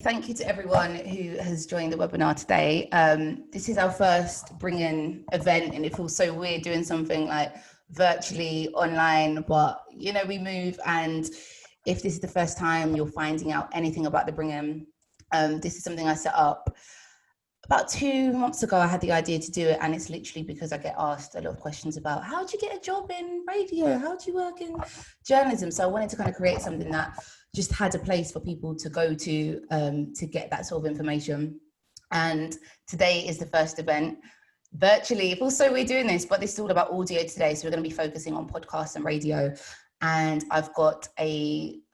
Thank you to everyone who has joined the webinar today. This is our first bring-in event, and it feels so weird doing something like virtually online, but you know, we move. And if this is the first time you're finding out anything about the bring-in, this is something I set up about 2 months ago. I had the idea to do it, and it's literally because I get asked a lot of questions about how do you get a job in radio? How do you work in journalism? So I wanted to kind of create something that just had a place for people to go to get that sort of information. And today is the first event virtually. It feels so weird doing this, but this is all about audio today. So we're going to be focusing on podcasts and radio. And I've got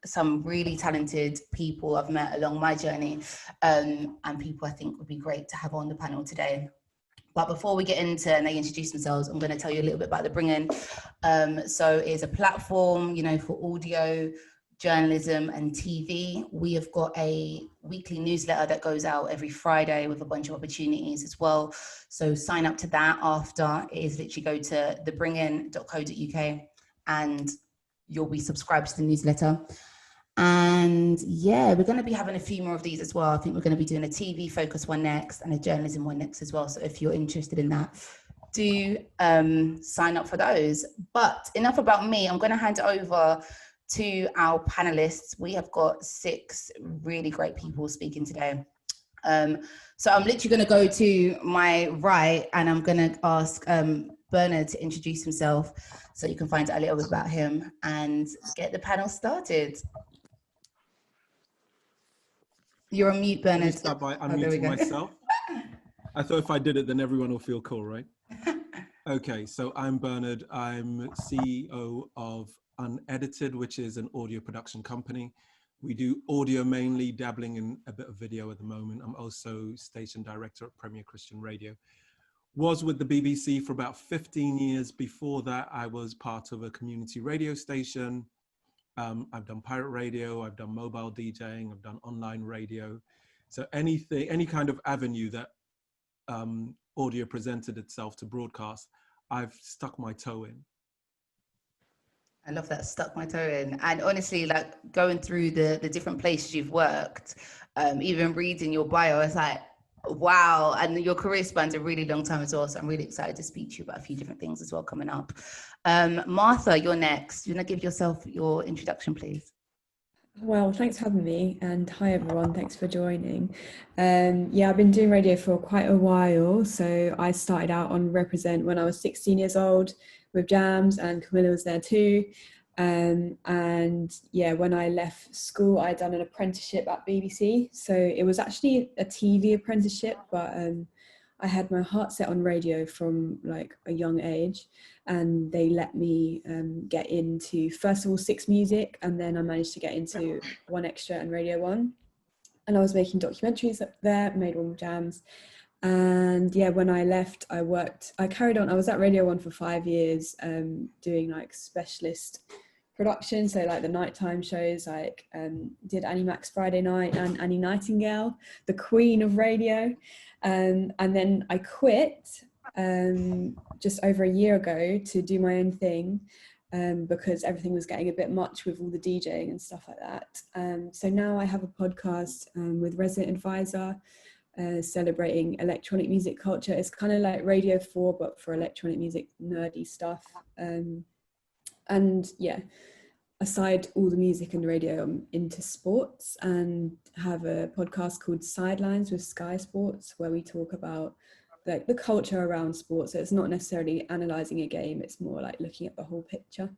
some really talented people I've met along my journey, and people I think would be great to have on the panel today. But before we get into and they introduce themselves, I'm going to tell you a little bit about the Bring In. So it's a platform, you know, for audio, journalism and TV. We have got a weekly newsletter that goes out every Friday with a bunch of opportunities as well. So sign up to that after. It is literally go to thebringin.co.uk and you'll be subscribed to the newsletter. And yeah, we're going to be having a few more of these as well. I think we're going to be doing a TV focus one next and a journalism one next as well. So if you're interested in that, do sign up for those. But enough about me. I'm going to hand it over to our panelists. We have got 6 really great people speaking today. So I'm literally going to go to my right and I'm going to ask Bernard to introduce himself so you can find out a little bit about him and get the panel started. You're on mute, Bernard. Let me start by unmuting myself. I thought if I did it, then everyone will feel cool, right? Okay, so I'm Bernard. I'm CEO of Unedited, which is an audio production company. We do audio mainly, dabbling in a bit of video at the moment. I'm also station director at Premier Christian Radio. Was with the BBC for about 15 years. Before that, I was part of a community radio station. I've done pirate radio, I've done mobile DJing, I've done online radio. So any kind of avenue that audio presented itself to broadcast, I've stuck my toe in. I love that, stuck my toe in. And honestly, like going through the different places you've worked, even reading your bio, it's like, wow. And your career spans a really long time as well. So I'm really excited to speak to you about a few different things as well coming up. Martha, you're next. You want to give yourself your introduction, please? Well, thanks for having me, and hi everyone, thanks for joining. Yeah, I've been doing radio for quite a while. So I started out on Represent when I was 16 years old with Jamz, and Camilla was there too. And yeah, when I left school, I'd done an apprenticeship at BBC. So it was actually a TV apprenticeship, but I had my heart set on radio from like a young age, and they let me get into, first of all, 6 Music, and then I managed to get into 1Extra and Radio 1. And I was making documentaries up there, made one with Jamz. And yeah, when I left, I carried on. I was at Radio 1 for 5 years, doing like specialist production, so like the nighttime shows, like did Annie Mac's Friday Night and Annie Nightingale, the queen of radio. And then I quit just over a year ago to do my own thing, because everything was getting a bit much with all the DJing and stuff like that. So now I have a podcast with Resident Advisor, celebrating electronic music culture. It's kind of like Radio 4, but for electronic music, nerdy stuff. And yeah, aside all the music and radio, I'm into sports and have a podcast called Sidelines with Sky Sports, where we talk about like the culture around sports. So it's not necessarily analysing a game, it's more like looking at the whole picture.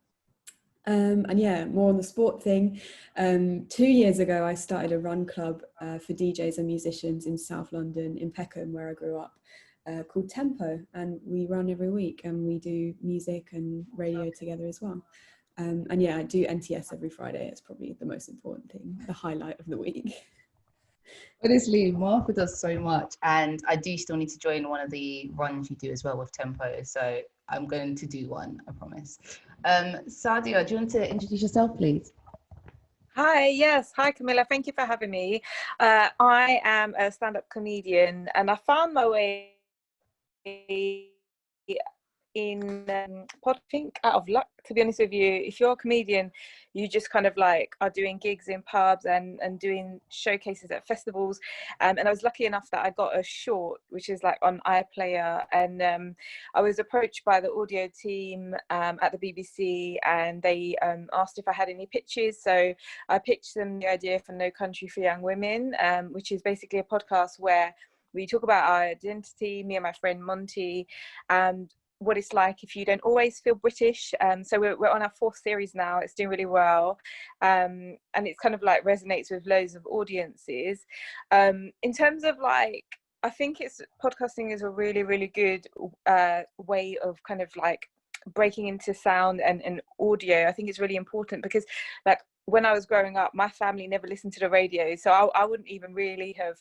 And yeah, more on the sport thing. 2 years ago, I started a run club for DJs and musicians in South London, in Peckham, where I grew up, called Tempo. And we run every week and we do music and radio together as well. And yeah, I do NTS every Friday. It's probably the most important thing, the highlight of the week. Honestly, Martha does so much, and I do still need to join one of the runs you do as well with Tempo, so I'm going to do one, I promise. Sadia, do you want to introduce yourself, please? Hi, yes. Hi, Camilla. Thank you for having me. I am a stand-up comedian, and I found my way in Podfink out of luck, to be honest with you. If you're a comedian, you just kind of like are doing gigs in pubs and doing showcases at festivals. And I was lucky enough that I got a short, which is like on iPlayer. And I was approached by the audio team at the BBC, and they asked if I had any pitches. So I pitched them the idea for No Country for Young Women, which is basically a podcast where we talk about our identity, me and my friend Monty, and what it's like if you don't always feel British. So we're on our 4th series now. It's doing really well, and it's kind of like resonates with loads of audiences. In terms of like, I think podcasting is a really, really good way of kind of like breaking into sound and audio. I think it's really important because like when I was growing up, my family never listened to the radio, so I wouldn't even really have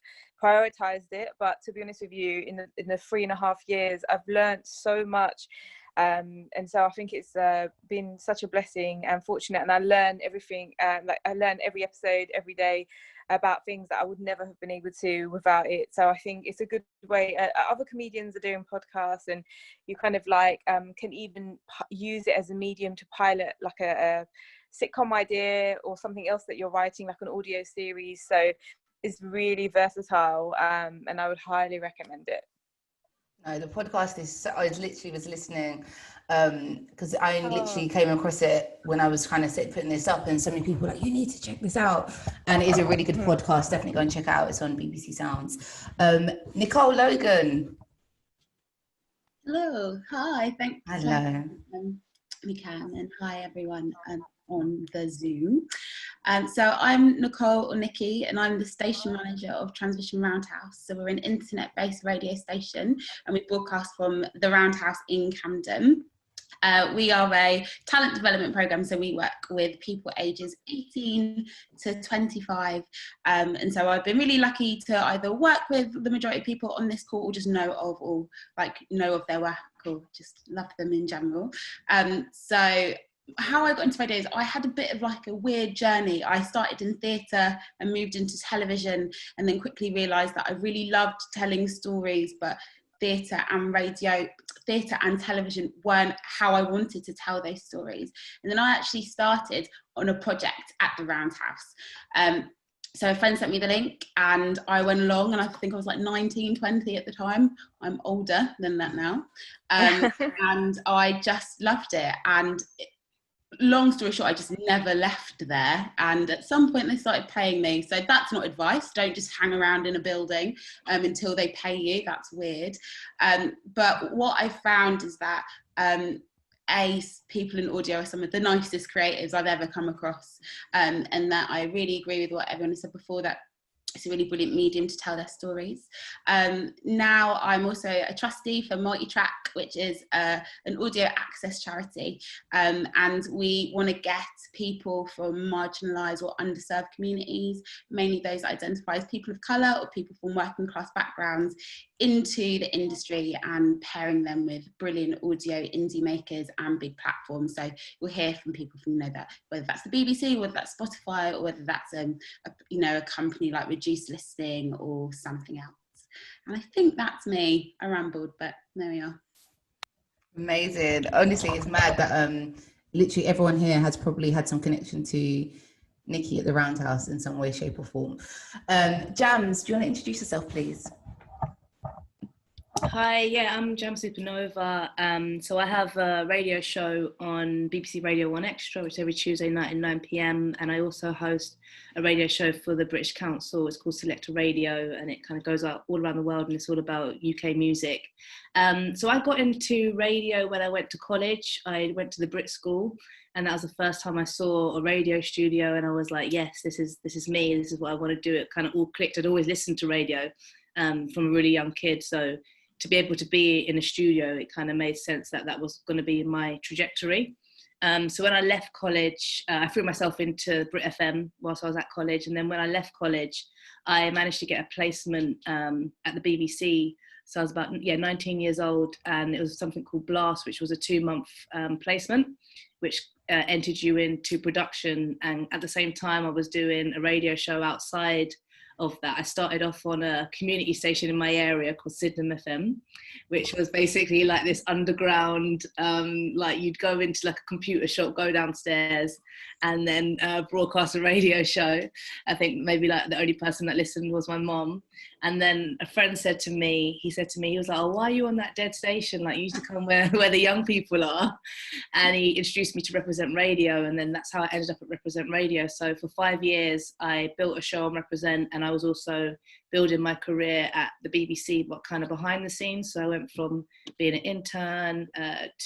prioritized it. But to be honest with you, in the 3.5 years, I've learned so much, and so I think it's been such a blessing and fortunate. And I learn everything, like I learn every episode, every day, about things that I would never have been able to without it. So I think it's a good way. Other comedians are doing podcasts, and you kind of like can even use it as a medium to pilot like a sitcom idea or something else that you're writing, like an audio series. So it's really versatile, and I would highly recommend it. No, the podcast is, I literally was listening because I literally came across it when I was kind of putting this up, and so many people were like, you need to check this out. And it is a really good podcast. Definitely go and check it out. It's on BBC Sounds. Nicole Logan. Hello, hi, thanks. Hello. We can, and hi everyone on the Zoom. So I'm Nicole, or Nikki, and I'm the station manager of Transmission Roundhouse. So we're an internet-based radio station, and we broadcast from the Roundhouse in Camden. We are a talent development program, so we work with people ages 18 to 25. And so I've been really lucky to either work with the majority of people on this call, or just know of their work, or just love them in general. So how I got into radio is I had a bit of like a weird journey. I started in theatre and moved into television, and then quickly realised that I really loved telling stories, but theatre and television weren't how I wanted to tell those stories. And then I actually started on a project at the Roundhouse. So a friend sent me the link, and I went along, and I think I was like 19, 20 at the time. I'm older than that now. And I just loved it. And long story short, I just never left there, and at some point they started paying me. So that's not advice. Don't just hang around in a building until they pay you. That's weird. But what I found is that people in audio are some of the nicest creatives I've ever come across, and that I really agree with what everyone has said before, that it's a really brilliant medium to tell their stories. Now I'm also a trustee for Multitrack, which is an audio access charity, and we want to get people from marginalised or underserved communities, mainly those that identify as people of colour or people from working class backgrounds, into the industry and pairing them with brilliant audio indie makers and big platforms. So we'll hear from people from that, whether that's the BBC, whether that's Spotify, or whether that's a company like Reduced Listening or something else. And I think that's me. I rambled, but there we are. Amazing. Honestly, it's mad that literally everyone here has probably had some connection to Nikki at the Roundhouse in some way, shape or form. Jamz, do you want to introduce yourself, please? Hi, I'm Jamz Supernova. So I have a radio show on BBC Radio 1 Extra, which is every Tuesday night at 9 p.m. And I also host a radio show for the British Council. It's called Selector Radio, and it kind of goes out all around the world, and it's all about UK music. So I got into radio when I went to college. I went to the Brit School, and that was the first time I saw a radio studio, and I was like, yes, this is me. This is what I want to do. It kind of all clicked. I'd always listened to radio from a really young kid, so to be able to be in a studio, it kind of made sense that that was going to be my trajectory. So when I left college, I threw myself into Brit FM whilst I was at college. And then when I left college, I managed to get a placement at the BBC. So I was about 19 years old, and it was something called Blast, which was a 2-month placement, which entered you into production. And at the same time, I was doing a radio show outside of that. I started off on a community station in my area called Sydenham FM, which was basically like this underground, like you'd go into like a computer shop, go downstairs, and then broadcast a radio show. I think maybe like the only person that listened was my mom. And then a friend said to me, he was like, oh, why are you on that dead station? Like, you used to come where the young people are. And he introduced me to Represent Radio. And then that's how I ended up at Represent Radio. So for 5 years, I built a show on Represent, and I was also building my career at the BBC, but kind of behind the scenes. So I went from being an intern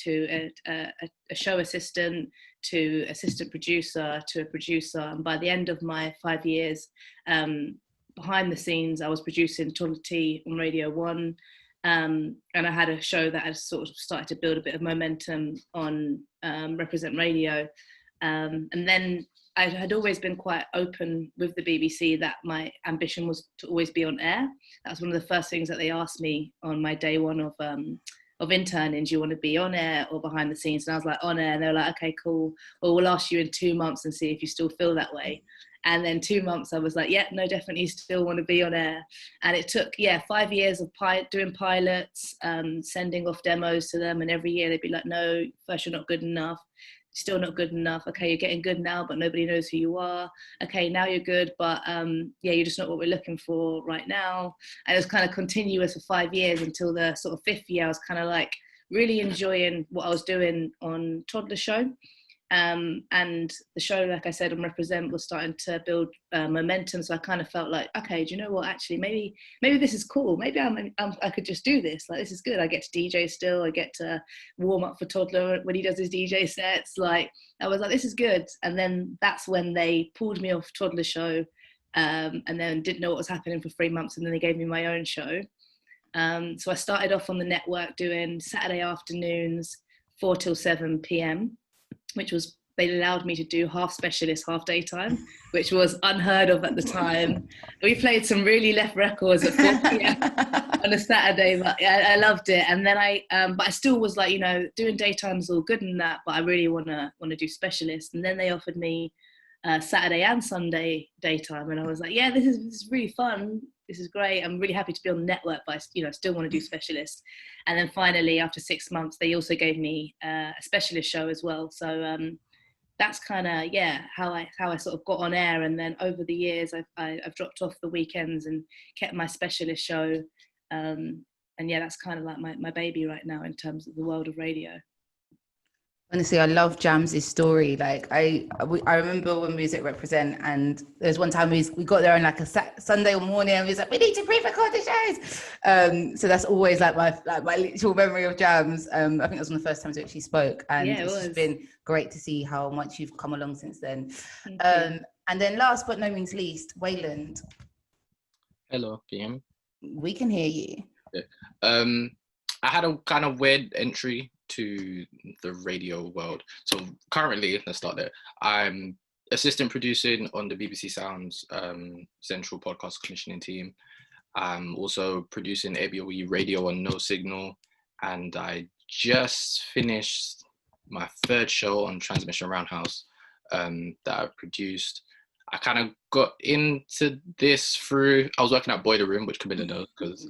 to a show assistant, to assistant producer, to a producer. And by the end of my 5 years, behind the scenes, I was producing Toddler Tea on Radio 1, and I had a show that had sort of started to build a bit of momentum on Represent Radio. And then I had always been quite open with the BBC that my ambition was to always be on air. That was one of the first things that they asked me on my day one of interning. Do you want to be on air or behind the scenes? And I was like, on air. And they were like, okay, cool. Well, we'll ask you in 2 months and see if you still feel that way. And then 2 months, I was like, yeah, no, definitely still want to be on air. And it took, 5 years of doing pilots, sending off demos to them. And every year they'd be like, no, first you're not good enough. Still not good enough. Okay, you're getting good now, but nobody knows who you are. Okay, now you're good, but you're just not what we're looking for right now. And it was kind of continuous for 5 years until the sort of 5th year. I was kind of like really enjoying what I was doing on Toddler Show. And the show, like I said, on Represent was starting to build momentum. So I kind of felt like, okay, do you know what? Actually, maybe this is cool. Maybe I could just do this. Like, this is good. I get to DJ still. I get to warm up for Toddler when he does his DJ sets. Like, I was like, this is good. And then that's when they pulled me off Toddler Show, and then didn't know what was happening for 3 months. And then they gave me my own show. So I started off on the network doing Saturday afternoons, 4 till 7 p.m. which was, they allowed me to do half specialist, half daytime, which was unheard of at the time. We played some really left records at 4 p.m. on a Saturday, but I loved it. And then but I still was like, doing daytime's all good and that, but I really want to do specialist. And then they offered me Saturday and Sunday daytime, and I was like, yeah, this is really fun. This is great. I'm really happy to be on the network, but I still want to do specialist. And then finally, after 6 months, they also gave me a specialist show as well. So that's kind of, how I sort of got on air. And then over the years, I've dropped off the weekends and kept my specialist show. And that's kind of like my baby right now in terms of the world of radio. Honestly, I love Jamz's story. Like I remember when we was at Represent, and there was one time we got there on like a Sunday morning, and we was like, we need to pre-record the shows. So that's always like my literal memory of Jamz. I think it was one of the first times we actually spoke, and it's just been great to see how much you've come along since then. And then last but no means least, Weyland. Hello, can you hear me? We can hear you. Yeah. I had a kind of weird entry to the radio world. So currently, let's start there. I'm assistant producing on the BBC Sounds Central Podcast Commissioning team. I'm also producing ABOE Radio on No Signal, and I just finished my 3rd show on Transmission Roundhouse that I produced. I kind of got into this through, I was working at Boiler Room, which Camilla knows, because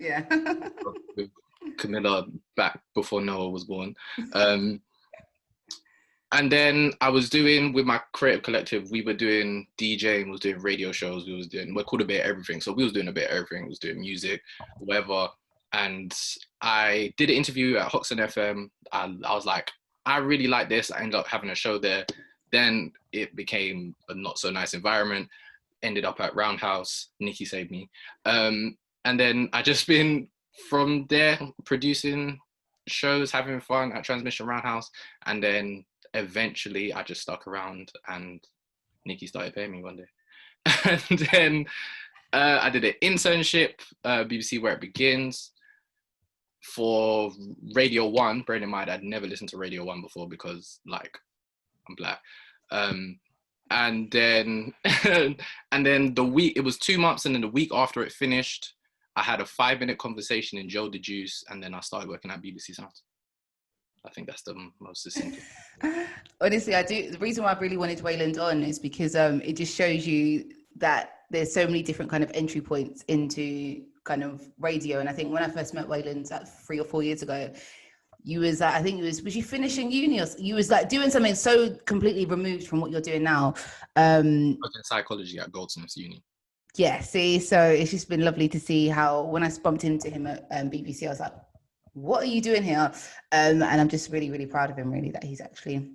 with Camilla back before Noah was born. And then I was doing, with my creative collective, we were doing DJing, was doing radio shows, we're called a bit of everything. So we was doing a bit of everything, was doing music, whatever. And I did an interview at Hoxton FM. I was like, I really like this. I ended up having a show there. Then it became a not so nice environment. Ended up at Roundhouse. Nikki saved me. And then I just been from there producing shows, having fun at Transmission Roundhouse. And then eventually I just stuck around, and Nikki started paying me one day. And then I did an internship, BBC Where It Begins, for Radio 1. Bearing in mind, I'd never listened to Radio 1 before because, like, I'm black. And then the week, it was 2 months, and then the week after it finished, I had a 5-minute conversation in Joe the Juice, and then I started working at BBC Sounds. I think that's the most succinct. Honestly, I do. The reason why I really wanted Weyland on is because it just shows you that there's so many different kind of entry points into kind of radio. And I think when I first met Weyland 3 or 4 years ago, you was I think it was you finishing uni, or you was like doing something so completely removed from what you're doing now. I was in psychology at Goldsmiths Uni. Yeah, see, so it's just been lovely to see how when I bumped into him at BBC, I was like, what are you doing here? And I'm just really, really proud of him, really, that he's actually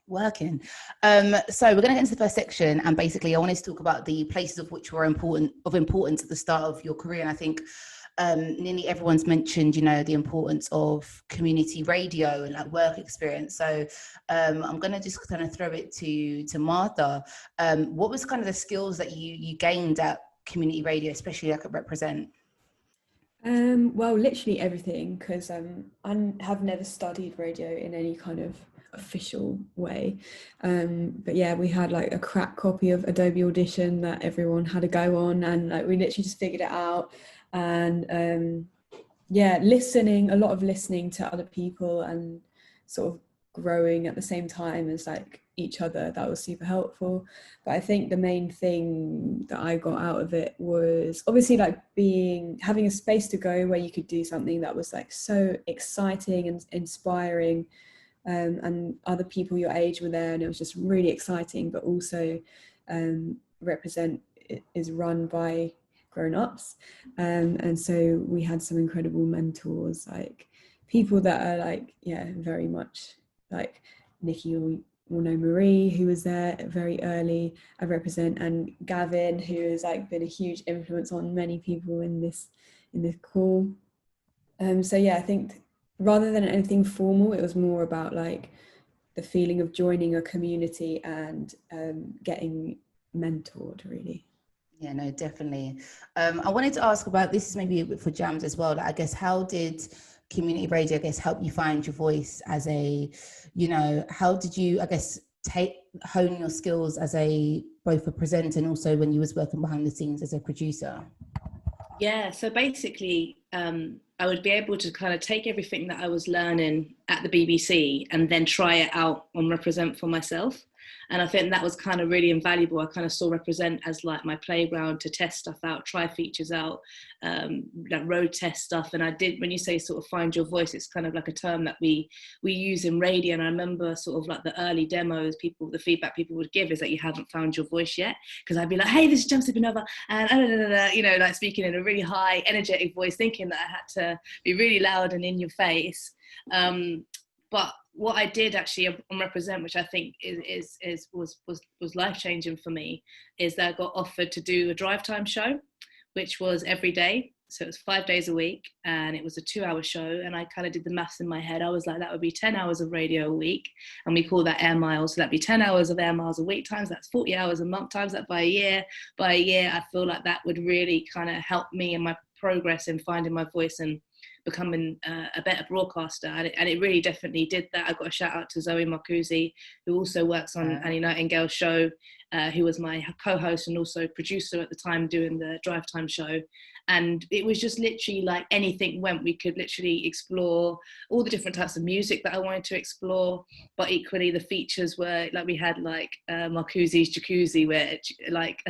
working. So we're going to get into the first section, and basically I wanted to talk about the places of which were importance at the start of your career. And I think nearly everyone's mentioned, the importance of community radio and like work experience. So I'm going to just kind of throw it to Martha. What was kind of the skills that you gained at community radio, especially like at Represent? Well, literally everything, because I have never studied radio in any kind of official way. But yeah, we had like a crack copy of Adobe Audition that everyone had to go on, and like we literally just figured it out. And yeah, a lot of listening to other people and sort of growing at the same time as like each other. That was super helpful. But I think the main thing that I got out of it was obviously like having a space to go where you could do something that was like so exciting and inspiring, and other people your age were there, and it was just really exciting. But also Represent is run by grown-ups, and so we had some incredible mentors, like people that are like, yeah, very much like Nikki will know Marie, who was there very early at Represent, and Gavin, who has like been a huge influence on many people in this call. So yeah, I think rather than anything formal, it was more about like the feeling of joining a community and getting mentored, really. Yeah, no, definitely. I wanted to ask about, this is maybe a bit for Jamz as well, like, I guess, how did community radio, I guess, help you find your voice as a, how did you, I guess, hone your skills as both a presenter and also when you was working behind the scenes as a producer? Yeah, so basically, I would be able to kind of take everything that I was learning at the BBC and then try it out on Represent for myself. And I think that was kind of really invaluable. I kind of saw Represent as like my playground to test stuff out, try features out, like road test stuff. And I did, when you say sort of find your voice, it's kind of like a term that we use in radio. And I remember sort of like the early demos, the feedback people would give is that you haven't found your voice yet. Because I'd be like, hey, this is Jamz Supernova, and like speaking in a really high, energetic voice, thinking that I had to be really loud and in your face. But what I did actually on Represent, which I think was life-changing for me, is that I got offered to do a drive time show, which was every day. So it was 5 days a week, and it was a 2-hour show. And I kind of did the maths in my head. I was like, that would be 10 hours of radio a week. And we call that air miles. So that'd be 10 hours of air miles a week, times that's 40 hours a month, times that by a year. By a year, I feel like that would really kind of help me in my progress in finding my voice and becoming a better broadcaster, and it really definitely did that. I got a shout out to Zoe Marcuzzi, who also works on Annie Nightingale's show, who was my co-host and also producer at the time doing the drive time show. And it was just literally like anything went. We could literally explore all the different types of music that I wanted to explore, but equally the features were like, we had like Marcuzzi's Jacuzzi, where like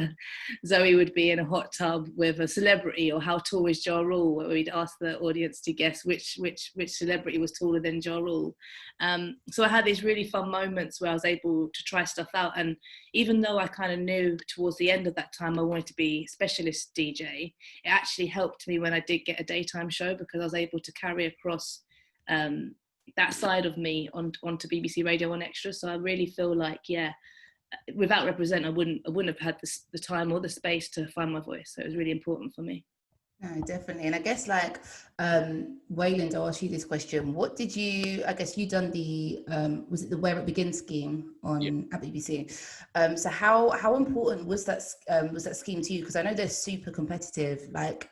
Zoe would be in a hot tub with a celebrity, or how tall is Ja Rule, where we'd ask the audience to guess which celebrity was taller than Ja Rule. So I had these really fun moments where I was able to try stuff out. And even though I kind of knew towards the end of that time I wanted to be a specialist DJ, it actually helped me when I did get a daytime show, because I was able to carry across that side of me onto BBC Radio 1 Extra. So I really feel like, yeah, without Represent, I wouldn't have had the time or the space to find my voice. So it was really important for me. No, definitely. And I guess like Weyland, I'll ask you this question. What did you, I guess you done the, was it the Where It Begins scheme at BBC? So how important was that scheme to you? Because I know they're super competitive. Like,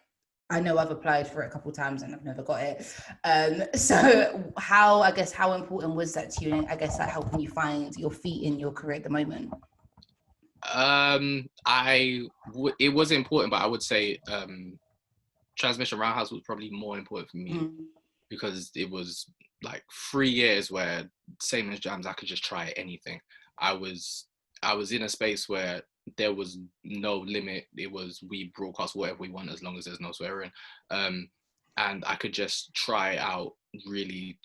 I know I've applied for it a couple of times and I've never got it. So how important was that to you? And I guess like helping you find your feet in your career at the moment? It was important, but I would say Transmission Roundhouse was probably more important for me, because it was like 3 years where, same as Jamz, I could just try anything. I was in a space where there was no limit. It was, we broadcast whatever we want as long as there's no swearing. And I could just try out really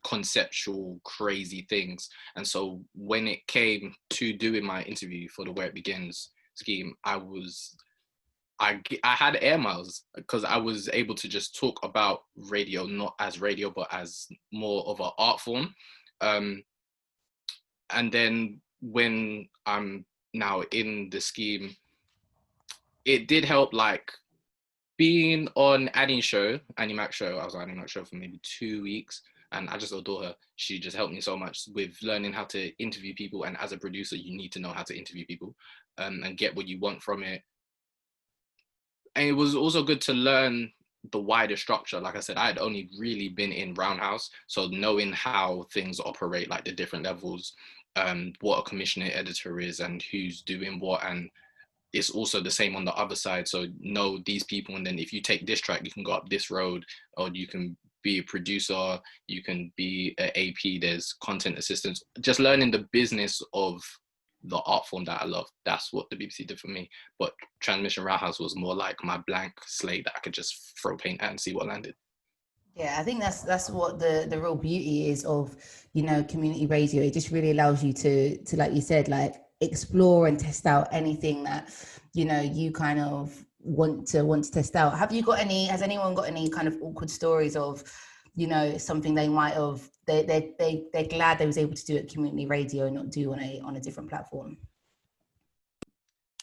conceptual, crazy things. And so when it came to doing my interview for the Where It Begins scheme, I had air miles because I was able to just talk about radio, not as radio, but as more of an art form. And then when I'm now in the scheme, it did help, like being on Annie Mac's show. I was on Annie Mac's show for maybe 2 weeks, and I just adore her. She just helped me so much with learning how to interview people. And as a producer, you need to know how to interview people and get what you want from it. And it was also good to learn the wider structure. Like I said, I had only really been in Roundhouse, so knowing how things operate, like the different levels, what a commissioner editor is and who's doing what, and it's also the same on the other side. So know these people, and then if you take this track, you can go up this road, or you can be a producer, you can be an AP, there's content assistants. Just learning the business of the art form that I love. That's what the BBC did for me. But Transmission Roundhouse was more like my blank slate that I could just throw paint at and see what landed. Yeah, I think that's what the real beauty is of, you know, community radio. It just really allows you to like you said, like explore and test out anything that, you know, you kind of want to test out. Has anyone got any kind of awkward stories of, you know, something they might have, they're glad they was able to do at community radio and not do on a different platform?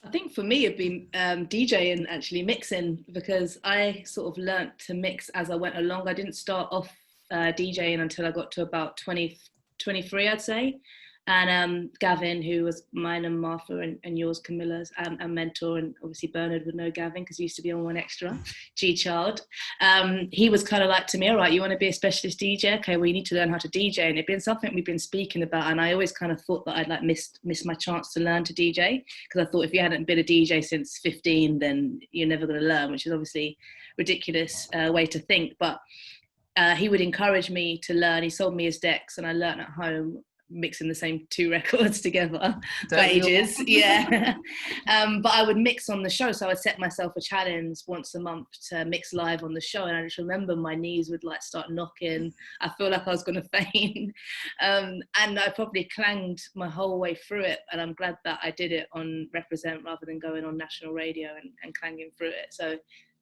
I think for me it'd be DJing, actually mixing, because I sort of learnt to mix as I went along. I didn't start off DJing until I got to about 23, I'd say. And Gavin, who was mine and Martha and yours, Camilla's, and mentor, and obviously Bernard would know Gavin because he used to be on One Extra, G-Child. He was kind of like to me, all right, you want to be a specialist DJ? Okay, well, you need to learn how to DJ. And it'd been something we've been speaking about. And I always kind of thought that I'd like missed my chance to learn to DJ, because I thought if you hadn't been a DJ since 15, then you're never going to learn, which is obviously ridiculous way to think. But he would encourage me to learn. He sold me his decks and I learned at home, mixing the same 2 records together for ages. Yeah. But I would mix on the show, so I would set myself a challenge once a month to mix live on the show, and I just remember my knees would like start knocking. I feel like I was going to faint, and I probably clanged my whole way through it, and I'm glad that I did it on Represent rather than going on national radio and clanging through it. So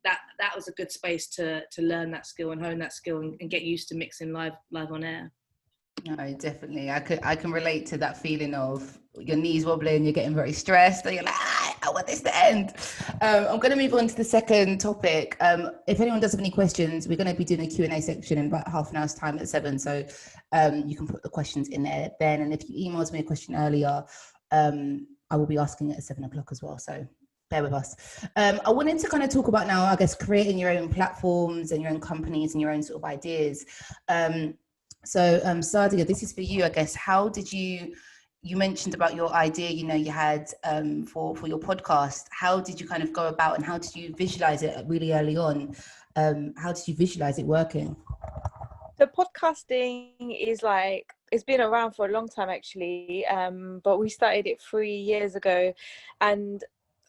that was a good space to learn that skill and hone that skill and get used to mixing live on air. No, definitely. I can relate to that feeling of your knees wobbling, you're getting very stressed, and you're like, I want this to end. I'm going to move on to the second topic. If anyone does have any questions, we're going to be doing a Q&A section in about half an hour's time at 7. So you can put the questions in there then. And if you emailed me a question earlier, I will be asking it at 7 o'clock as well. So bear with us. I wanted to kind of talk about now, I guess, creating your own platforms and your own companies and your own sort of ideas. So Sadia, this is for you, I guess. How did you mentioned about your idea, you know, you had for your podcast. How did you kind of go about and how did you visualize it really early on? How did you visualize it working? So podcasting is like, it's been around for a long time actually, but we started it 3 years ago, and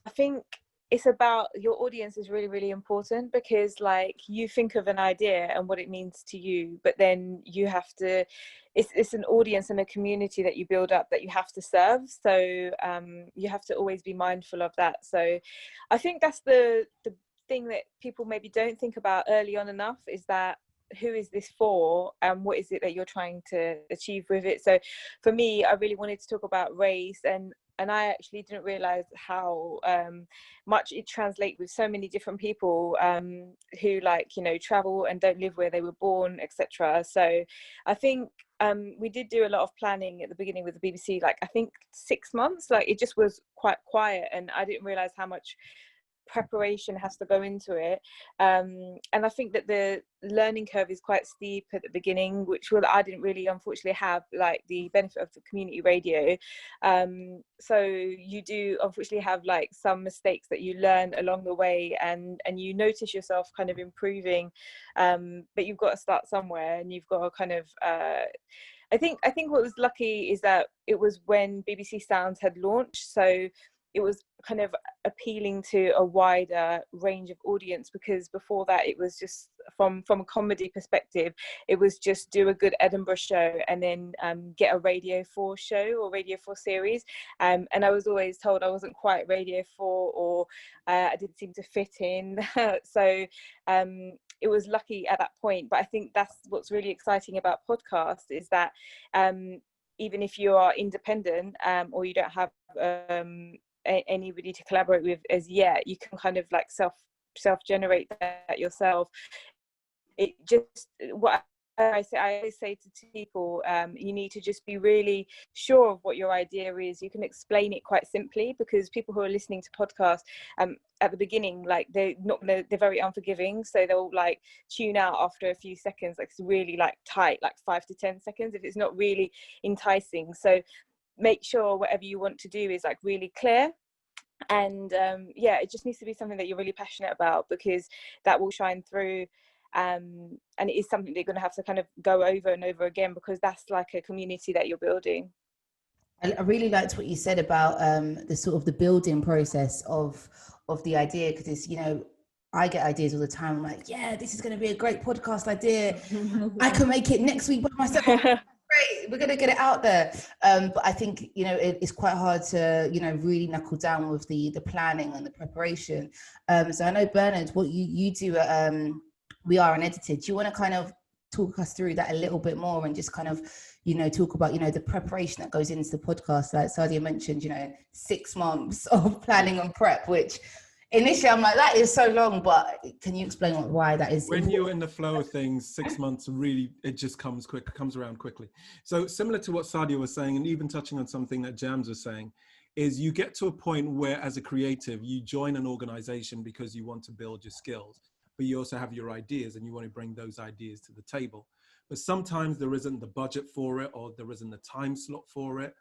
I think it's about your audience is really, really important, because like you think of an idea and what it means to you, but then you have to, it's an audience and a community that you build up that you have to serve. So you have to always be mindful of that. So I think that's the thing that people maybe don't think about early on enough, is that who is this for and what is it that you're trying to achieve with it. So for me, I really wanted to talk about race, and I actually didn't realize how much it translates with so many different people who, like, you know, travel and don't live where they were born, etc. So I think we did do a lot of planning at the beginning with the BBC, like I think 6 months, like it just was quite quiet, and I didn't realize how much preparation has to go into it, and I think that the learning curve is quite steep at the beginning, which I didn't really unfortunately have like the benefit of the community radio, so you do unfortunately have like some mistakes that you learn along the way, and you notice yourself kind of improving, but you've got to start somewhere, and you've got to kind of I think what was lucky is that it was when BBC Sounds had launched, so it was kind of appealing to a wider range of audience, because before that it was just from a comedy perspective, it was just do a good Edinburgh show and then get a Radio 4 show or Radio 4 series, and I was always told I wasn't quite Radio 4, or I didn't seem to fit in. So it was lucky at that point. But I think that's what's really exciting about podcasts, is that even if you are independent, or you don't have anybody to collaborate with as yet, you can kind of like self generate that yourself. It just, what I always say to people, you need to just be really sure of what your idea is. You can explain it quite simply, because people who are listening to podcasts at the beginning, like they're very unforgiving, so they'll like tune out after a few seconds, like it's really like tight, like 5 to 10 seconds, if it's not really enticing. So make sure whatever you want to do is like really clear, and it just needs to be something that you're really passionate about, because that will shine through. And it is something that you're going to have to kind of go over and over again, because that's like a community that you're building. I really liked what you said about the sort of the building process of the idea, because it's, you know, I get ideas all the time. I'm like, yeah, this is going to be a great podcast idea. I can make it next week by myself. Great, we're going to get it out there. But I think, you know, it's quite hard to, you know, really knuckle down with the planning and the preparation. So I know, Bernard, what you do at We Are Unedited, do you want to kind of talk us through that a little bit more, and just kind of, you know, talk about, you know, the preparation that goes into the podcast? Like Sadia mentioned, you know, 6 months of planning and prep, which initially I'm like, that is so long, but can you explain why that is? When you're in the flow of things, 6 months really, it just comes around quickly. So similar to what Sadia was saying, and even touching on something that Jamz was saying, is you get to a point where as a creative, you join an organization because you want to build your skills, but you also have your ideas and you want to bring those ideas to the table. But sometimes there isn't the budget for it, or there isn't the time slot for it.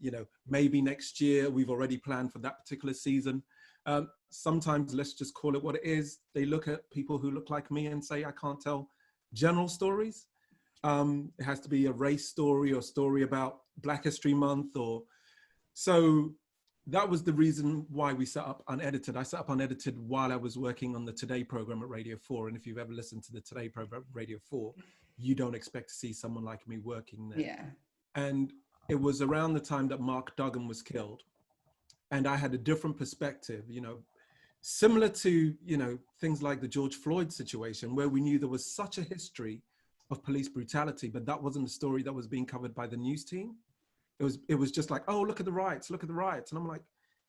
You know, maybe next year we've already planned for that particular season. Sometimes, let's just call it what it is, they look at people who look like me and say, I can't tell general stories. It has to be a race story or story about Black History Month, or so. That was the reason why we set up Unedited. I set up Unedited while I was working on the Today program at Radio 4. And if you've ever listened to the Today program at Radio 4, you don't expect to see someone like me working there. Yeah. And it was around the time that Mark Duggan was killed. And I had a different perspective, you know, similar to, you know, things like the George Floyd situation, where we knew there was such a history of police brutality, but that wasn't the story that was being covered by the news team. It was just like, oh, look at the riots. And I'm like,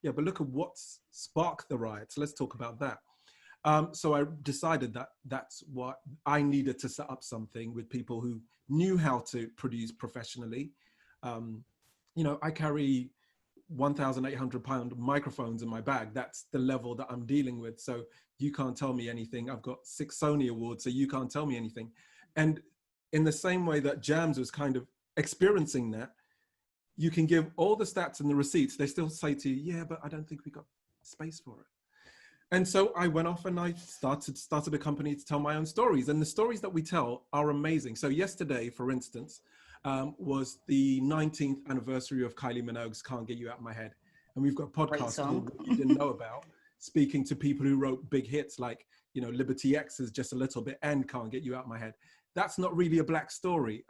yeah, but look at what's sparked the riots. Let's talk about that. So I decided that that's what I needed, to set up something with people who knew how to produce professionally. You know, I carry 1,800 pound microphones in my bag. That's the level that I'm dealing with. So you can't tell me anything. I've got 6 Sony awards, so you can't tell me anything. And in the same way that Jamz was kind of experiencing that, you can give all the stats and the receipts. They still say to you, yeah, but I don't think we got space for it. And so I went off and I started a company to tell my own stories. And the stories that we tell are amazing. So yesterday, for instance, was the 19th anniversary of Kylie Minogue's Can't Get You Out of My Head. And we've got a podcast called What You Didn't Know About, speaking to people who wrote big hits like, you know, Liberty X is Just a Little Bit and Can't Get You Out of My Head. That's not really a Black story.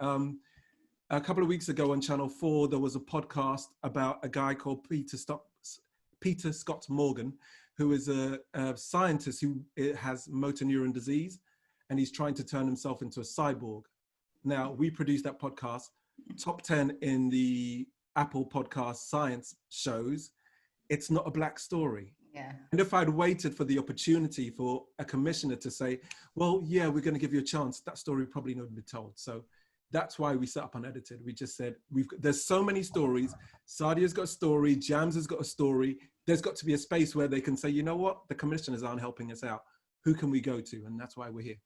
A couple of weeks ago on Channel 4, there was a podcast about a guy called Peter Scott Morgan, who is a scientist who has motor neuron disease, and he's trying to turn himself into a cyborg. Now, we produced that podcast, top 10 in the Apple Podcast science shows. It's not a Black story. Yeah. And if I'd waited for the opportunity for a commissioner to say, well, yeah, we're going to give you a chance, that story probably not be told. So that's why we set up Unedited. We just said, there's so many stories. Sadia's got a story, Jamz has got a story. There's got to be a space where they can say, you know what, the commissioners aren't helping us out. Who can we go to? And that's why we're here.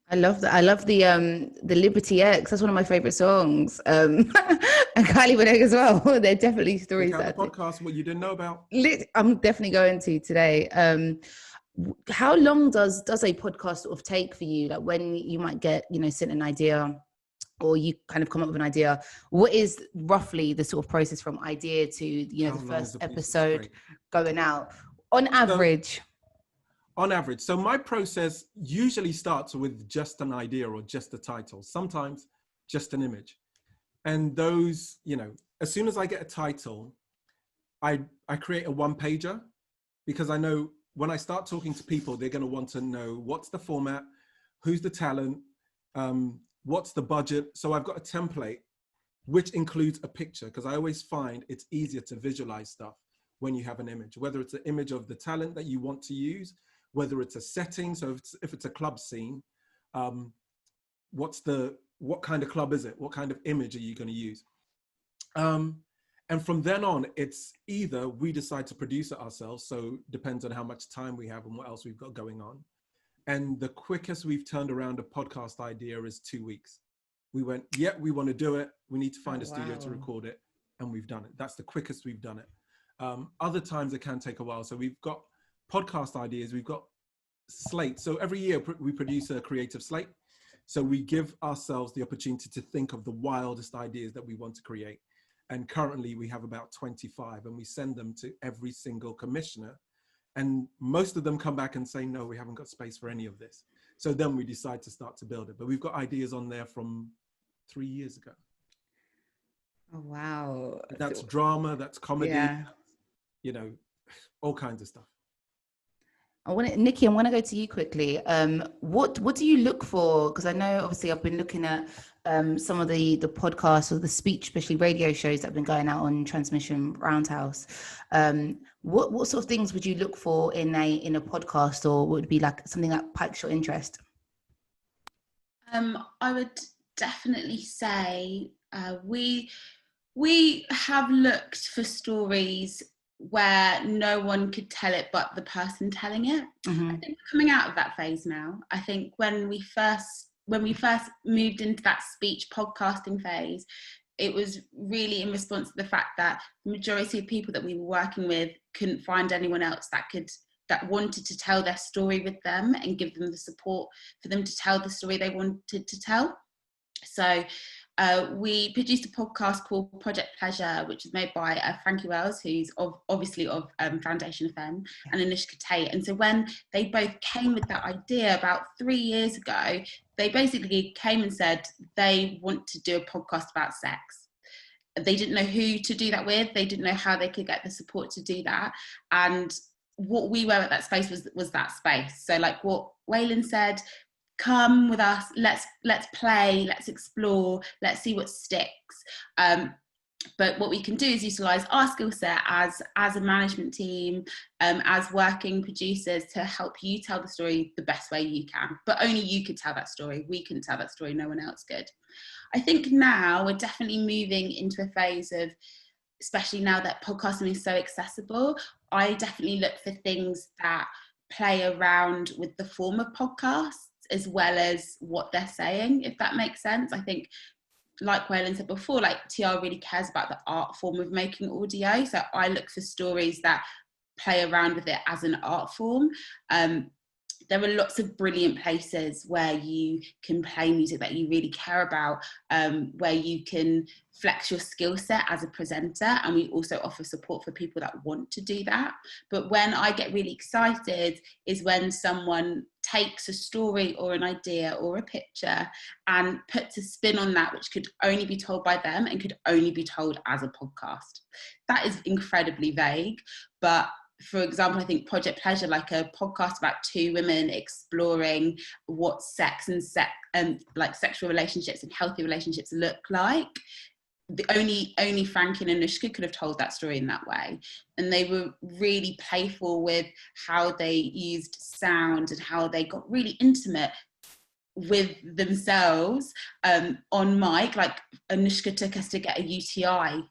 I love that. I love the Liberty X. That's one of my favorite songs. And Kylie Minogue as well. They're definitely stories. Check out the podcast, What You Didn't Know About. I'm definitely going to today. How long does a podcast sort of take for you? Like when you might get, you know, sent an idea or you kind of come up with an idea, what is roughly the sort of process from idea to, you know, How the long is first a piece of episode string? going out on average? On average. So my process usually starts with just an idea or just a title, sometimes just an image. And those, you know, as soon as I get a title, I create a one-pager, because I know when I start talking to people, they're going to want to know what's the format, who's the talent, what's the budget. So I've got a template which includes a picture, because I always find it's easier to visualize stuff when you have an image, whether it's an image of the talent that you want to use, whether it's a setting. So if it's a club scene, what kind of club is it? What kind of image are you going to use? And from then on, it's either we decide to produce it ourselves, so depends on how much time we have and what else we've got going on. And the quickest we've turned around a podcast idea is 2 weeks. We went, yeah, we want to do it. We need to find a studio to record it. And we've done it. That's the quickest we've done it. Other times it can take a while. So we've got podcast ideas, we've got slate. So every year we produce a creative slate. So we give ourselves the opportunity to think of the wildest ideas that we want to create. And currently we have about 25, and we send them to every single commissioner. And most of them come back and say, no, we haven't got space for any of this. So then we decide to start to build it. But we've got ideas on there from 3 years ago. Oh, wow. That's drama, that's comedy, Yeah. you know, all kinds of stuff. Nikki, I want to go to you quickly. What do you look for? Because I know obviously I've been looking at some of the podcasts or the speech, especially radio shows that have been going out on Transmission Roundhouse. What sort of things would you look for in a podcast, or would be like something that piques your interest? I would definitely say we have looked for stories where no one could tell it but the person telling it. Mm-hmm. I think we're coming out of that phase now. I think when we first moved into that speech podcasting phase, it was really in response to the fact that the majority of people that we were working with couldn't find anyone else that wanted to tell their story with them and give them the support for them to tell the story they wanted to tell. So we produced a podcast called Project Pleasure, which is made by Frankie Wells, who's obviously of Foundation FM, and Anushka Tate. And so when they both came with that idea about 3 years ago, they basically came and said they want to do a podcast about sex. They didn't know who to do that with. They didn't know how they could get the support to do that. And what we were at that space was that space. So like what Weyland said, come with us, let's play, let's explore, let's see what sticks. But what we can do is utilize our skill set as a management team, as working producers, to help you tell the story the best way you can. But only you could tell that story. We couldn't tell that story, no one else could. I think now we're definitely moving into a phase of, especially now that podcasting is so accessible, I definitely look for things that play around with the form of podcasts as well as what they're saying, if that makes sense. I think, like Weyland said before, like TR really cares about the art form of making audio. So I look for stories that play around with it as an art form. There are lots of brilliant places where you can play music that you really care about, where you can flex your skill set as a presenter, and we also offer support for people that want to do that. But when I get really excited is when someone takes a story or an idea or a picture and puts a spin on that which could only be told by them and could only be told as a podcast. That is incredibly vague, but for example, I think Project Pleasure, like a podcast about two women exploring what sex and like sexual relationships and healthy relationships look like. The only Frankie and Anushka could have told that story in that way. And they were really playful with how they used sound and how they got really intimate with themselves on mic. Like Anushka took us to get a UTI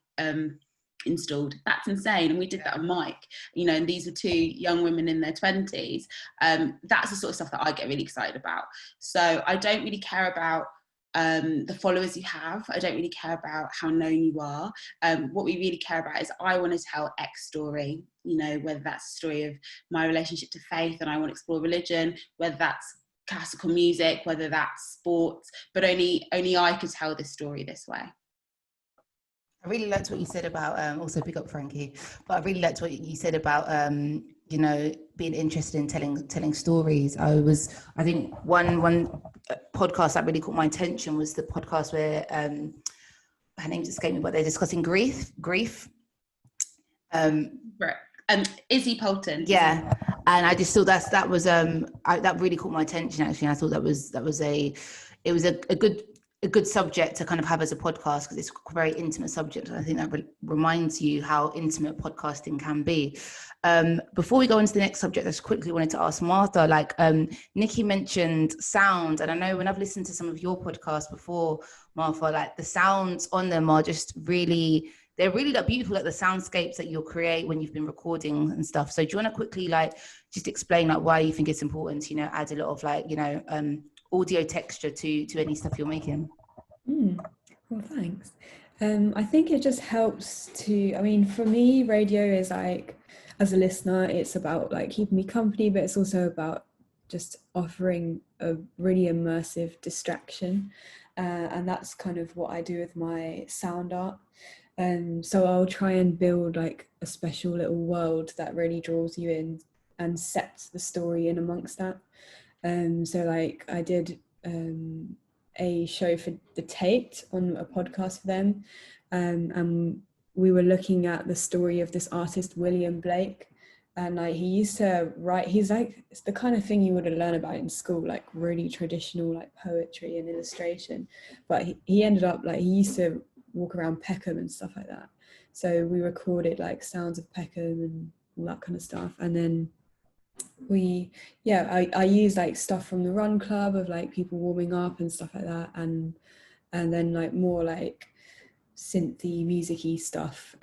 installed. That's insane. And we did that on mic, you know, and these were two young women in their 20s. That's the sort of stuff that I get really excited about. So I don't really care about the followers you have. I don't really care about how known you are. What we really care about is I want to tell X story, you know, whether that's a story of my relationship to faith and I want to explore religion, whether that's classical music, whether that's sports, but only I could tell this story this way. I really liked what you said about, also pick up Frankie, but I really liked what you said about, you know, being interested in telling stories. I think one podcast that really caught my attention was the podcast where, her name just escaped me, but they're discussing grief. Izzy Polton. Yeah, and I just thought that was that really caught my attention actually. And I thought it was a good subject to kind of have as a podcast, because it's a very intimate subject. And I think that reminds you how intimate podcasting can be. Before we go into the next subject, I just quickly wanted to ask Martha, like Nikki mentioned sound, and I know when I've listened to some of your podcasts before, Martha, like the sounds on them are just really, they're really like beautiful, like the soundscapes that you'll create when you've been recording and stuff. So do you want to quickly like just explain like why you think it's important to, you know, add a lot of like, you know, audio texture to any stuff you're making? Well, thanks. I think it just helps to, I mean, for me, radio is like, as a listener, it's about like keeping me company, but it's also about just offering a really immersive distraction. And that's kind of what I do with my sound art. So I'll try and build like a special little world that really draws you in and sets the story in amongst that. So like I did a show for The Taped on a podcast for them, and we were looking at the story of this artist William Blake, and like he used to write, he's like, it's the kind of thing you would have learned about in school, like really traditional like poetry and illustration, but he ended up like, he used to walk around Peckham and stuff like that, so we recorded like sounds of Peckham and all that kind of stuff. And then I use like stuff from the Run Club of like people warming up and stuff like that, and then like more like synthy musicy stuff